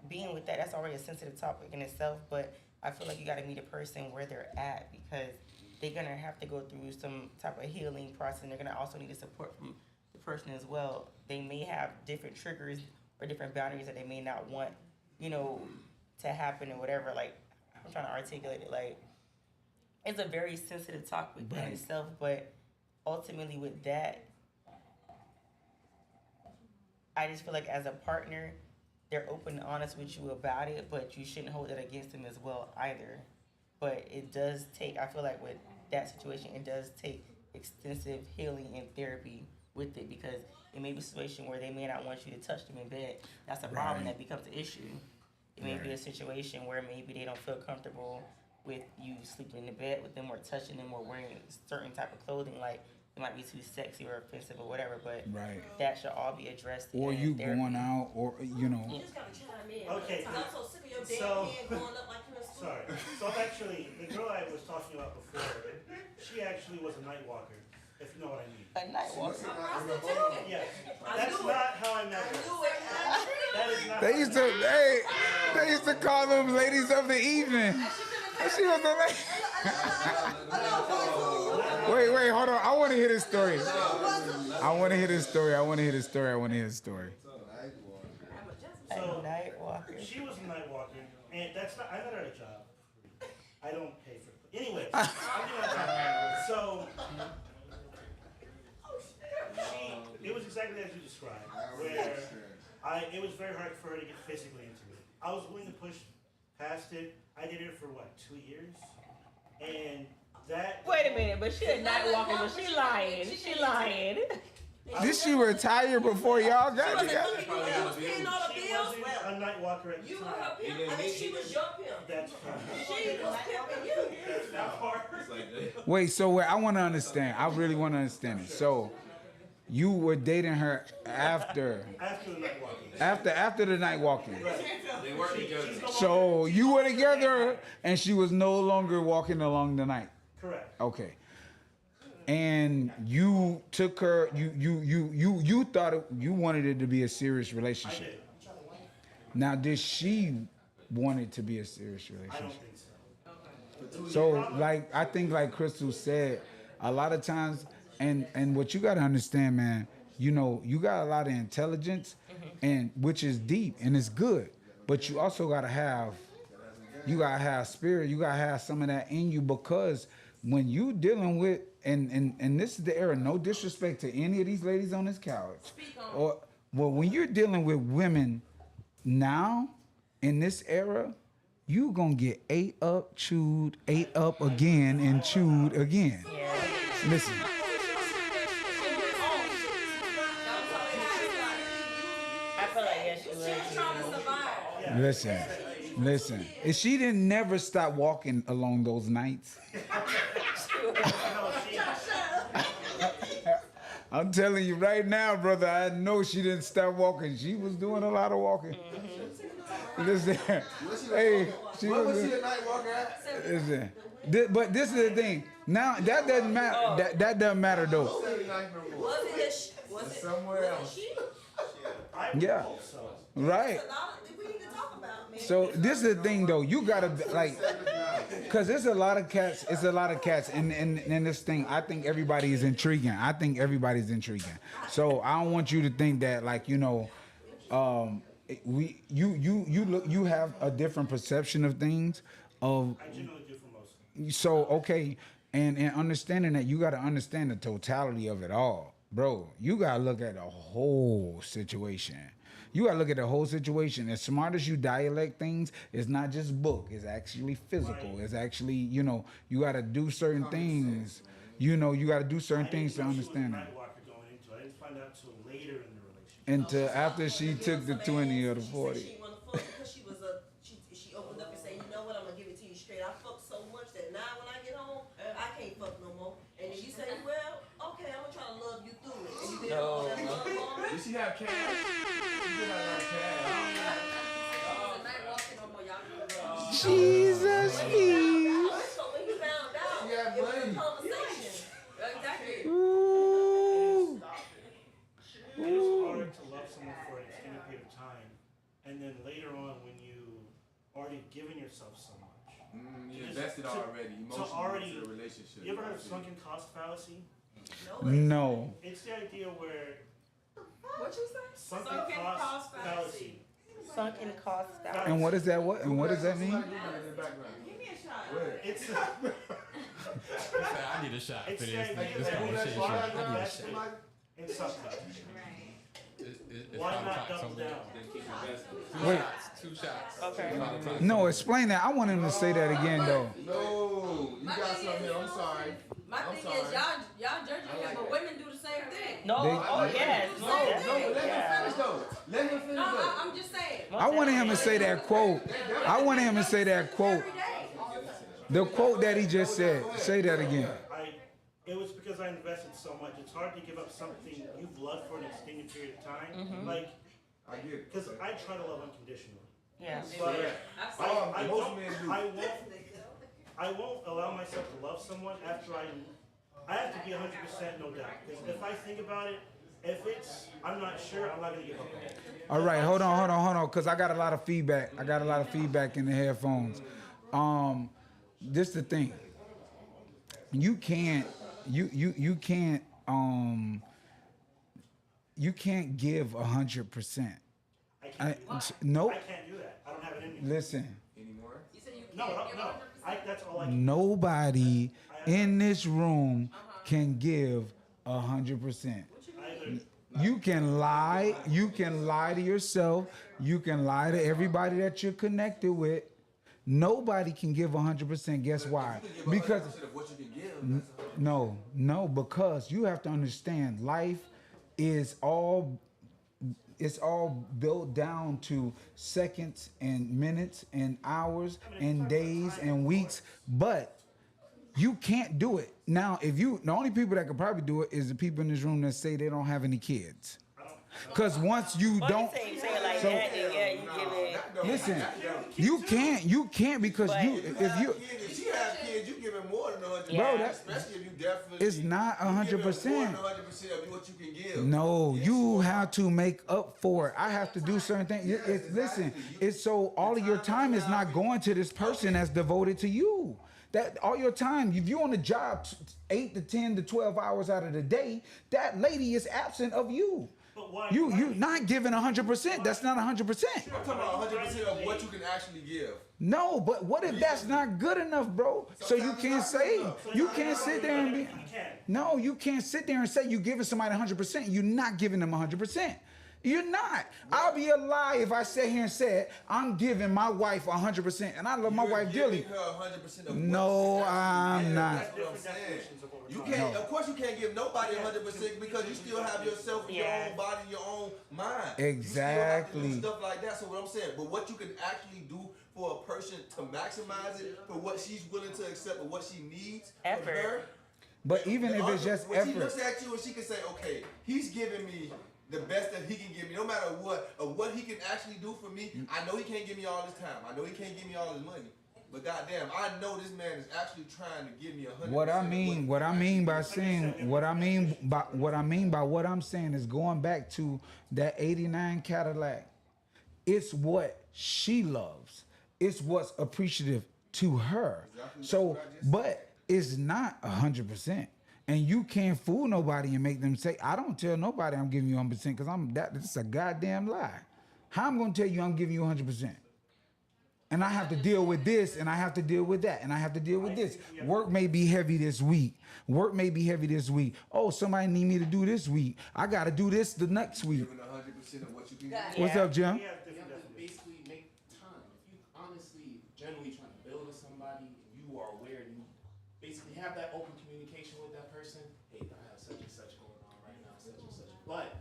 being with that, that's already a sensitive topic in itself. But I feel like you got to meet a person where they're at, because they're going to have to go through some type of healing process. And they're going to also need the support from the person as well. They may have different triggers or different boundaries that they may not want, to happen or whatever. Like, I'm trying to articulate it. Like, it's a very sensitive topic in itself, but ultimately with that, I just feel like as a partner, they're open and honest with you about it, but you shouldn't hold it against them as well either. But it does take, I feel like with that situation, it does take extensive healing and therapy with it, because it may be a situation where they may not want you to touch them in bed. That's a problem that becomes an issue. It may be a situation where maybe they don't feel comfortable with you sleeping in the bed with them or touching them or wearing certain type of clothing, like it might be too sexy or offensive or whatever, but that should all be addressed. Or you therapy. Going out, or You just gotta chime in. Okay. I'm so sick of your damn hand going up like you're in school. Sorry. So actually, the girl I was talking about before, she actually was a night walker, if you know what I mean. A night walker. Yes. That's not how I met her. That is not. They used to call them ladies of the evening. She was the lady. Wait, hold on. I want to hear this story. So, night walker. She was a night walker, and that's not. I got her a job. I don't pay for it. Anyway, so it was exactly as you described, where it was very hard for her to get physically into it. I was willing to push past it. I did it for 2 years, and that. Wait a minute, but she a night walker, but she lying. She lying. Did she retire before y'all got together? She wasn't a night walker at the time. You were her pimp. I mean, she was your pimp. That's fine. She was pimping you. That's not hard. Wait, so I want to understand. I really want to understand it. So, you were dating her after the night walking. After the night walking. They work together. So you were together, and she was no longer walking along the night. Correct. Okay. and you took her, you thought you wanted it to be a serious relationship. Now, did she want it to be a serious relationship? I don't think so. So, like, I think, like Crystal said, a lot of times, and what you got to understand, man, you know, you got a lot of intelligence, and which is deep and it's good, but you also got to have, you got to have spirit, you got to have some of that in you, because when you dealing with, and this is the era, no disrespect to any of these ladies on this couch, or, well, when you're dealing with women now, in this era, you gonna get ate up, chewed, ate up again, and chewed again. Yeah. Listen. I feel like yes, she was. Listen. If she didn't never stop walking along those nights, I'm telling you right now, brother, I know she didn't stop walking. She was doing a lot of walking. Listen, hey, she was a night walker at? Listen, but this is the thing. Now that doesn't matter. That doesn't matter though. Was it somewhere else? Yeah, right. We need to talk about, man. So this is the thing though. You gotta like, cause there's a lot of cats. It's a lot of cats, and this thing. I think everybody is intriguing. I think everybody's intriguing. So I don't want you to think that like you have a different perception of things. Of I generally do for most. So okay, and understanding that, you got to understand the totality of it all, bro. You got to look at the whole situation. You got to look at the whole situation. As smart as you dialect things, it's not just book. It's actually physical. It's actually, you got to do certain things. You got to do certain things to understand it. I didn't find out till later in the relationship. Until after she took the 20 or the 40. She wanna fuck because she opened up and said, you know what, I'm gonna give it to you straight. I fucked so much that now when I get home, I can't fuck no more. And then you say, well, okay, I'm gonna try to love you through it. And you did all that love long. Did she have cash? She did have cash. Jesus, So when you found out, She had it was a money. conversation. Exactly. Ooh. It's hard to love someone for an extended period of time, and then later on, when you already given yourself so much, You invested already, emotionally into the relationship. You ever heard of sunken cost fallacy? No. It's the idea where What you say? sunken cost fallacy. Sunken cost fallacy. And what is that? And what does that mean? It's I need a shot It's for the this, idea this that conversation. why I need a invest shot. in something? It's Why five not o'clock double somewhere. down? Then keep investing. Wait. Two shots. Okay. No, explain that. I want him to say that again, though. No, you got something here. I'm sorry. My I'm thing sorry. is y'all judging him, but women do the same thing. No, They- yes. No, let him finish though. Let him finish No, though. I'm just saying. I wanted him to say that quote. I wanted him to say that quote. Every day. The quote that he just said. Say that again. It was because I invested so much. It's hard to give up something you've loved for an extended period of time. Like, I get it. because I try to love unconditionally. Yeah. But Absolutely. I won't allow myself to love someone after I have to be 100% no doubt. Because if I think about it, I'm not sure, I'm not going to give up. All right, hold on, because I got a lot of feedback. In the headphones. This the thing. You can't give 100%. Nope. I can't do that. I don't have it in me. Listen. Anymore? You said you No, can't. no. That's all I can. Nobody in this room can give 100%. Either. You can lie. You can lie to yourself. You can lie to everybody that you're connected with. Nobody can give 100%. Guess why? Because What you can give. no, because you have to understand life is all built down to seconds and minutes and hours and days and weeks, but you can't do it. Now, the only people that could probably do it is the people in this room that say they don't have any kids. Cause once you Well, don't, you say it like so that, then yeah, you give it. listen, you can't because if you. If she have kids, you giving more than 100%. Bro, Especially if you definitely. it's not 100%. More than 100% of what you can give. No, you have to make up for it. I have to do certain things. Listen, it's so all of your time is not going to this person that's devoted to you. That all your time, if you're on the job 8 to 10 to 12 hours out of the day, that lady is absent of you. You not giving 100%. That's not 100%. I'm talking about 100% of what you can actually give. No, but what if that's not good enough, bro? So you can't say, you can't sit there and be, no, you can't sit there and say you're giving somebody 100%. You're not giving them 100%. You're not. I'll be a lie if I sit here and said I'm giving my wife 100%, and I love my wife dearly. Her 100% of no, I'm not. That's what I'm saying. You can't. Of course, you can't give nobody 100% because you still have yourself, your own body, your own mind. Exactly. You still have to do stuff like that. So what I'm saying, but what you can actually do for a person to maximize it for what she's willing to accept or what she needs from her. But even if it's just when effort. she looks at you and she can say, okay, he's giving me the best that he can give me, no matter what, of what he can actually do for me. I know he can't give me all his time. I know he can't give me all his money. But goddamn, I know this man is actually trying to give me 100%. What I mean by saying, what I'm saying is going back to that '89 Cadillac. It's what she loves. It's what's appreciative to her. So, but it's not 100%. And you can't fool nobody and make them say, I don't tell nobody I'm giving you 100% because it's a goddamn lie. How I'm gonna tell you I'm giving you 100%? And I have to deal with this, and I have to deal with that, and I have to deal with this. Work may be heavy this week. Oh, somebody need me to do this week. I gotta do this the next week. Giving 100% of what you can give. What's up, Jim? You have to basically make time. If you honestly, generally trying to build with somebody, and you are aware, and you basically have that open communication with that person. Hey, I have such and such going on right now, such and such. But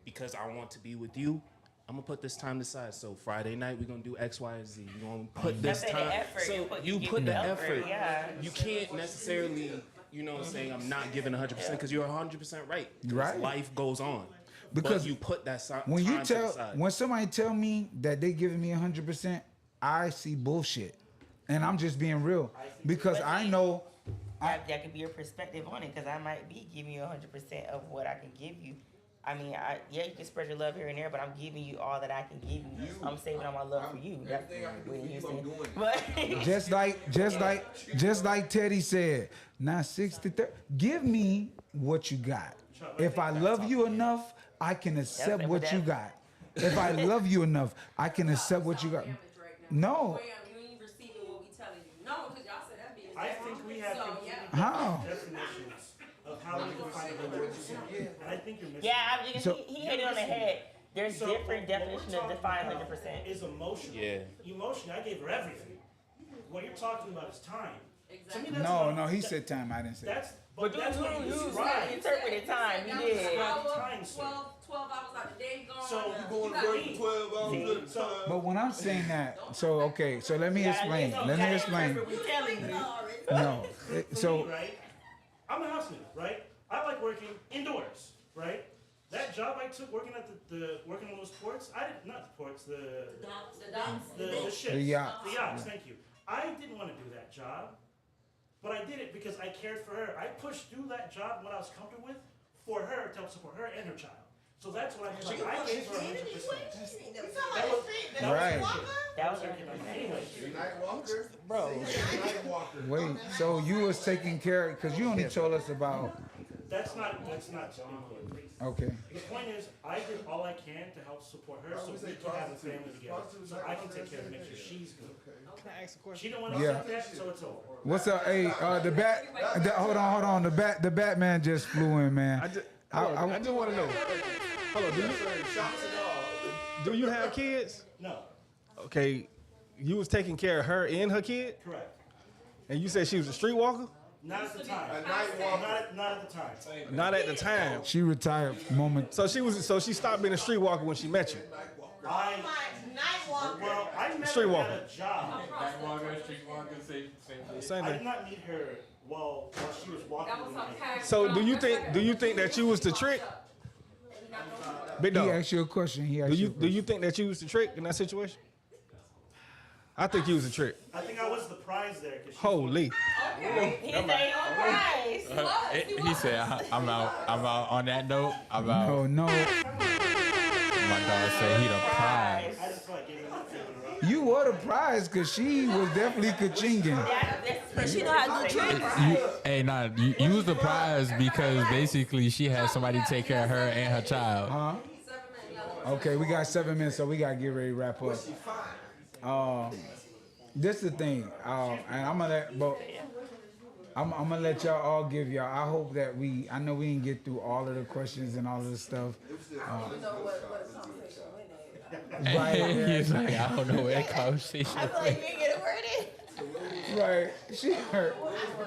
because I want to be with you, I'm gonna put this time aside. So Friday night we're gonna do X, Y, and Z. You're gonna put this time. So you put the effort. You can't necessarily, you know what I'm saying, I'm not giving 100% because you're 100% right. Right. Life goes on. Because but you put that when time you to the side. when somebody tell me that they giving me 100%, I see bullshit, and I'm just being real because I know that could be your perspective on it, because I might be giving you 100% of what I can give you. I mean, you can spread your love here and there, but I'm giving you all that I can give you. I'm saving all my love for you. That's what you're saying. But just like Teddy said, now 60-30. Give me what you got. If I love you enough, I can accept what you got. If I love you enough, I can accept what you got. No. I think we have How? definitions of how we define 100%. And I think you're missing. Yeah, he hit it on the head. There's different definitions of define 100%. Is emotional. Yeah. Emotion, I gave her everything. What you're talking about is time. Exactly. No, he said time. I didn't say that. But that's what you described. interpreted time. You did. 12 hours out the day gone. So you going to work for 12 hours at a time. But when I'm saying that, so let me explain. No. So right? I'm a houseman, right? I like working indoors, right? That job I took working at working on those ports, not the ports, the ships. The yachts. The yachts, thank you. I didn't want to do that job, but I did it because I cared for her. I pushed through that job what I was comfortable with for her to help support her and her child. So that's what I mean. I gave her 100%. That was her. Anyway. Night walker. Bro. Night walker. Wait, so you was taking care, because you only told us about. That's not important. Okay. The point is, I did all I can to help support her so we can have a family together. So I can take care of make sure she's good. Can I ask a question? She don't want to accept that, so it's over. What's up? Hey, hold on. The Batman just flew in, man. I just want to know. Hold on, do you have kids? No. Okay, you was taking care of her and her kid? Correct. And you said she was a streetwalker? Not at the time. A night walker. Not at the time. Not at the time. She retired moment. So she stopped being a streetwalker when she met you. Well, I met her Streetwalker. at a job. Night walker, streetwalker, same Same I thing. did not meet her while she was walking with me. So do you think that you was the trick? Big He dog. asked you a question. He asked you a Do question. you think that you was the trick in that situation? I think you was the trick. I think I was the prize there. Holy. Okay. He said prize. He said, I'm out. I'm out. On that note, I'm out. No. My dog said he the prize. I just feel like giving up. You were the prize because she was definitely ka-chinging. But she know how to do tricks. Hey, nah, you was the prize because basically she had somebody take care of her and her child. Huh? Okay, we got 7 minutes, so we got to get ready to wrap up. This the thing, and I'm gonna let y'all all give y'all. I hope that I know we didn't get through all of the questions and all of the stuff. He's like, I don't know where that conversation. I feel like we get it worded. Right, she heard.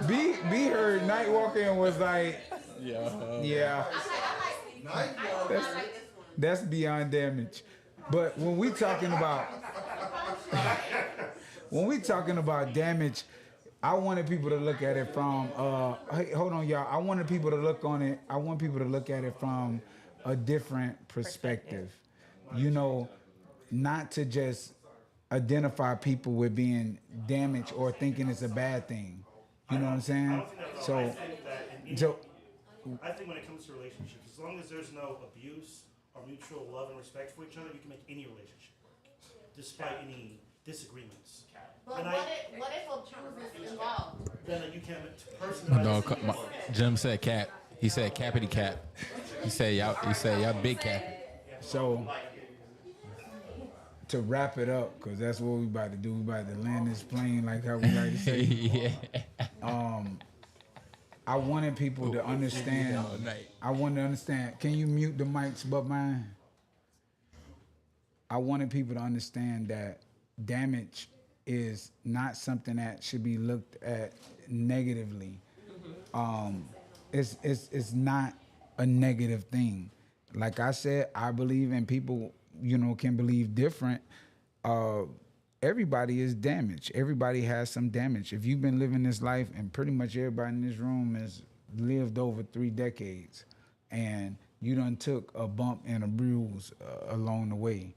B heard Nightwalker and was like, yeah. That's beyond damage. But when we talking about damage, I wanted people to look at it from hey, hold on, y'all. I want people to look at it from a different perspective. You know, not to just identify people with being damaged or thinking it's a bad thing. You know what I'm saying? So I think when it comes to relationships, as long as there's no abuse or mutual love and respect for each other, you can make any relationship work, despite any disagreements. But what if abuse is involved? Then you can't personally. No, Jim said cap. He said cappity cap. He said y'all big cap. So to wrap it up, because that's what we about to do. We about to land this plane like how we like to say. Yeah. I wanted people to understand. I wanted to understand. Can you mute the mics but mine? I wanted people to understand that damage is not something that should be looked at negatively. It's not a negative thing. Like I said, I believe, and people, can believe different. Everybody is damaged. Everybody has some damage. If you've been living this life, and pretty much everybody in this room has lived over 3 decades, and you done took a bump and a bruise along the way.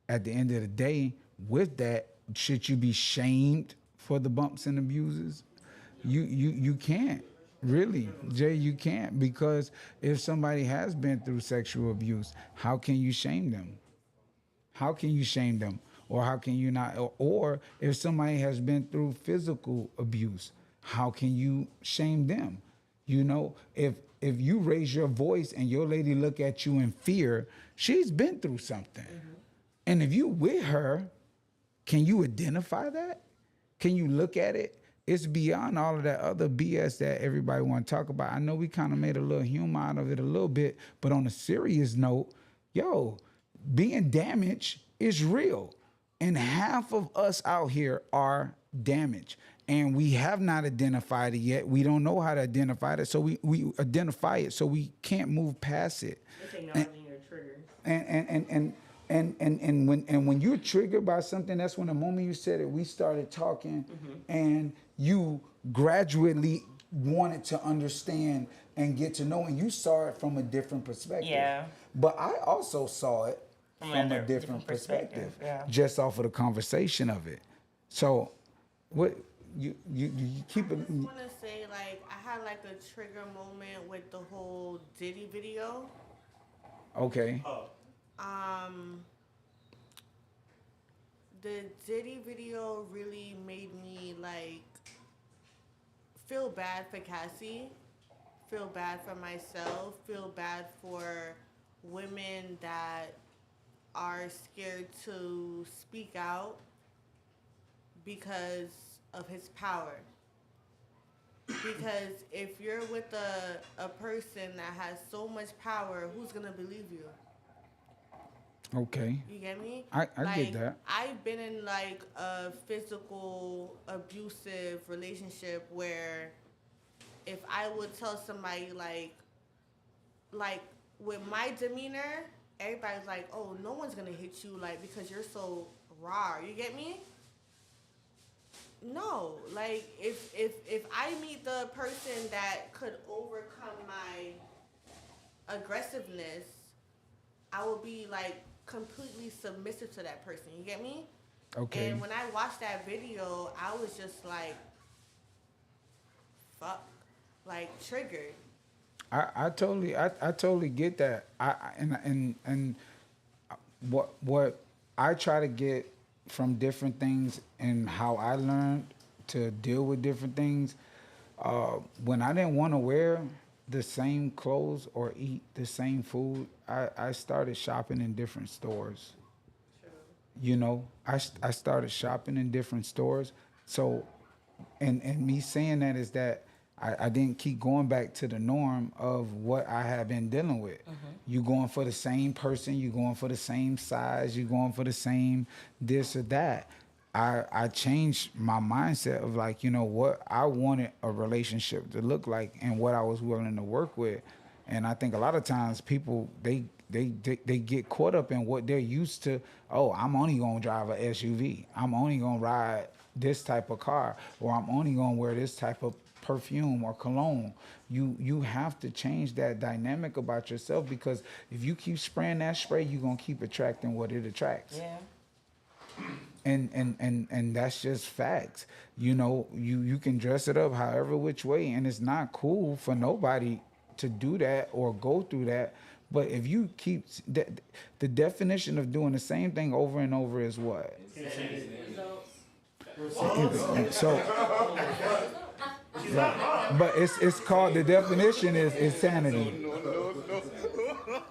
At the end of the day, with that, should you be shamed for the bumps and abuses? You can't. Really, Jay, you can't, because if somebody has been through sexual abuse, how can you shame them? How can you shame them? Or how can you not? Or if somebody has been through physical abuse, how can you shame them? If you raise your voice and your lady look at you in fear, she's been through something. Mm-hmm. And if you with her, can you identify that? Can you look at it? It's beyond all of that other BS that everybody want to talk about. I know we kind of made a little humor out of it a little bit, but on a serious note, being damaged is real. And half of us out here are damaged. And we have not identified it yet. We don't know how to identify it. So we identify it, so we can't move past it. It's acknowledging your triggers. And when you're triggered by something, that's when the moment you said it, we started talking, and you gradually wanted to understand and get to know, and you saw it from a different perspective. Yeah. But I also saw it from a different perspective, just off of the conversation of it. So, what you keep it? I just want to say, I had a trigger moment with the whole Diddy video. Okay. The Diddy video really made me feel bad for Cassie, feel bad for myself, feel bad for women that are scared to speak out because of his power. Because if you're with a person that has so much power, who's gonna believe you? Okay. You get me? I get that. I've been in a physical abusive relationship where if I would tell somebody with my demeanor, everybody's like, oh, no one's gonna hit you because you're so raw. You get me? No, if I meet the person that could overcome aggressiveness, I will be like completely submissive to that person. You get me? Okay. And when I watched that video, I was just like, fuck, like triggered. I totally get that. And what I try to get from different things and how I learned to deal with different things. When I didn't want to wear the same clothes or eat the same food, I started shopping in different stores. True. You know, I started shopping in different stores. So, and me saying that is that I didn't keep going back to the norm of what I have been dealing with. You going for the same person, you going for the same size, you going for the same this or that. I changed my mindset of like, you know, what I wanted a relationship to look like and what I was willing to work with. And I think a lot of times people, they get caught up in what they're used to. Oh, I'm only gonna drive a SUV. I'm only gonna ride this type of car, or I'm only gonna wear this type of perfume or cologne. You have to change that dynamic about yourself, because if you keep spraying that spray, you're gonna keep attracting what it attracts. Yeah. And that's just facts. You know, you can dress it up however which way, and it's not cool for nobody to do that or go through that. But if you keep the definition of doing the same thing over and over is what? So, right. But it's called, the definition is insanity.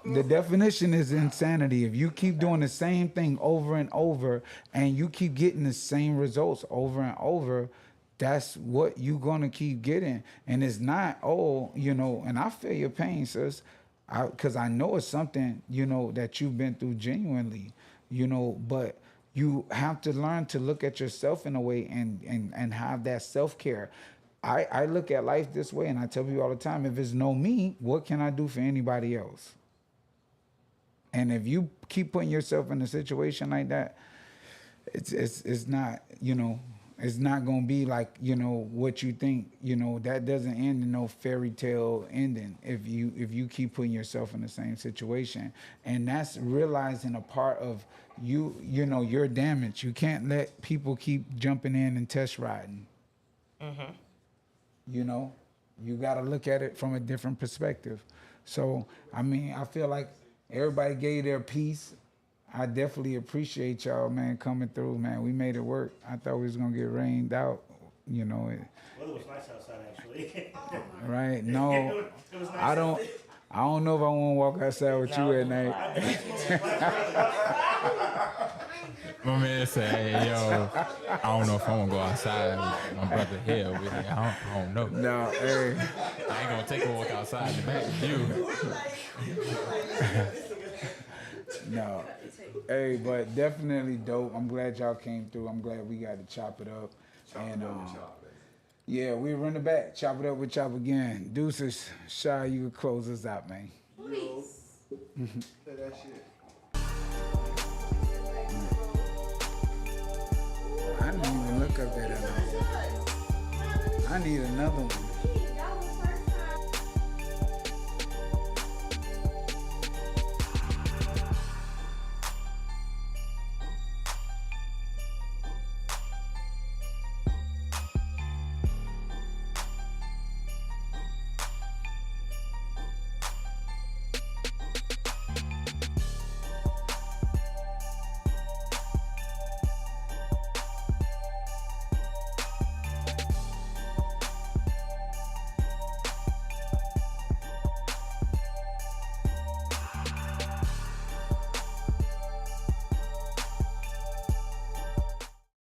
The definition is insanity. If you keep doing the same thing over and over and you keep getting the same results over and over, that's what you're gonna keep getting. And it's not, oh, you know, and I feel your pain, sis, because I know it's something, you know, that you've been through genuinely, you know, but you have to learn to look at yourself in a way and have that self-care. I look at life this way, and I tell people all the time, if it's no me, what can I do for anybody else? And if you keep putting yourself in a situation like that, it's not, you know, it's not gonna be like, you know, what you think. You know, that doesn't end in no fairy tale ending if you keep putting yourself in the same situation. And that's realizing a part of you know, you're damaged. You can't let people keep jumping in and test riding. Mm-hmm. You know, you got to look at it from a different perspective. So, I mean, I feel like everybody gave their piece. I definitely appreciate y'all, man, coming through, man. We made it work. I thought we was going to get rained out, you know. Weather was nice outside, actually. Right? No, it was nice. I don't know if I want to walk outside with you at night. My man said, hey, yo, I don't know if I want to go outside with my brother here with me. I don't know. No, hey. I ain't going to take a walk outside in the back with you. No. Hey, but definitely dope. I'm glad y'all came through. I'm glad we got to chop it up. Yeah, we run it back. Chop it up with Chop again. Deuces, Shy, you can close us out, man. Please. Play that shit. I didn't even look up that. I need another one.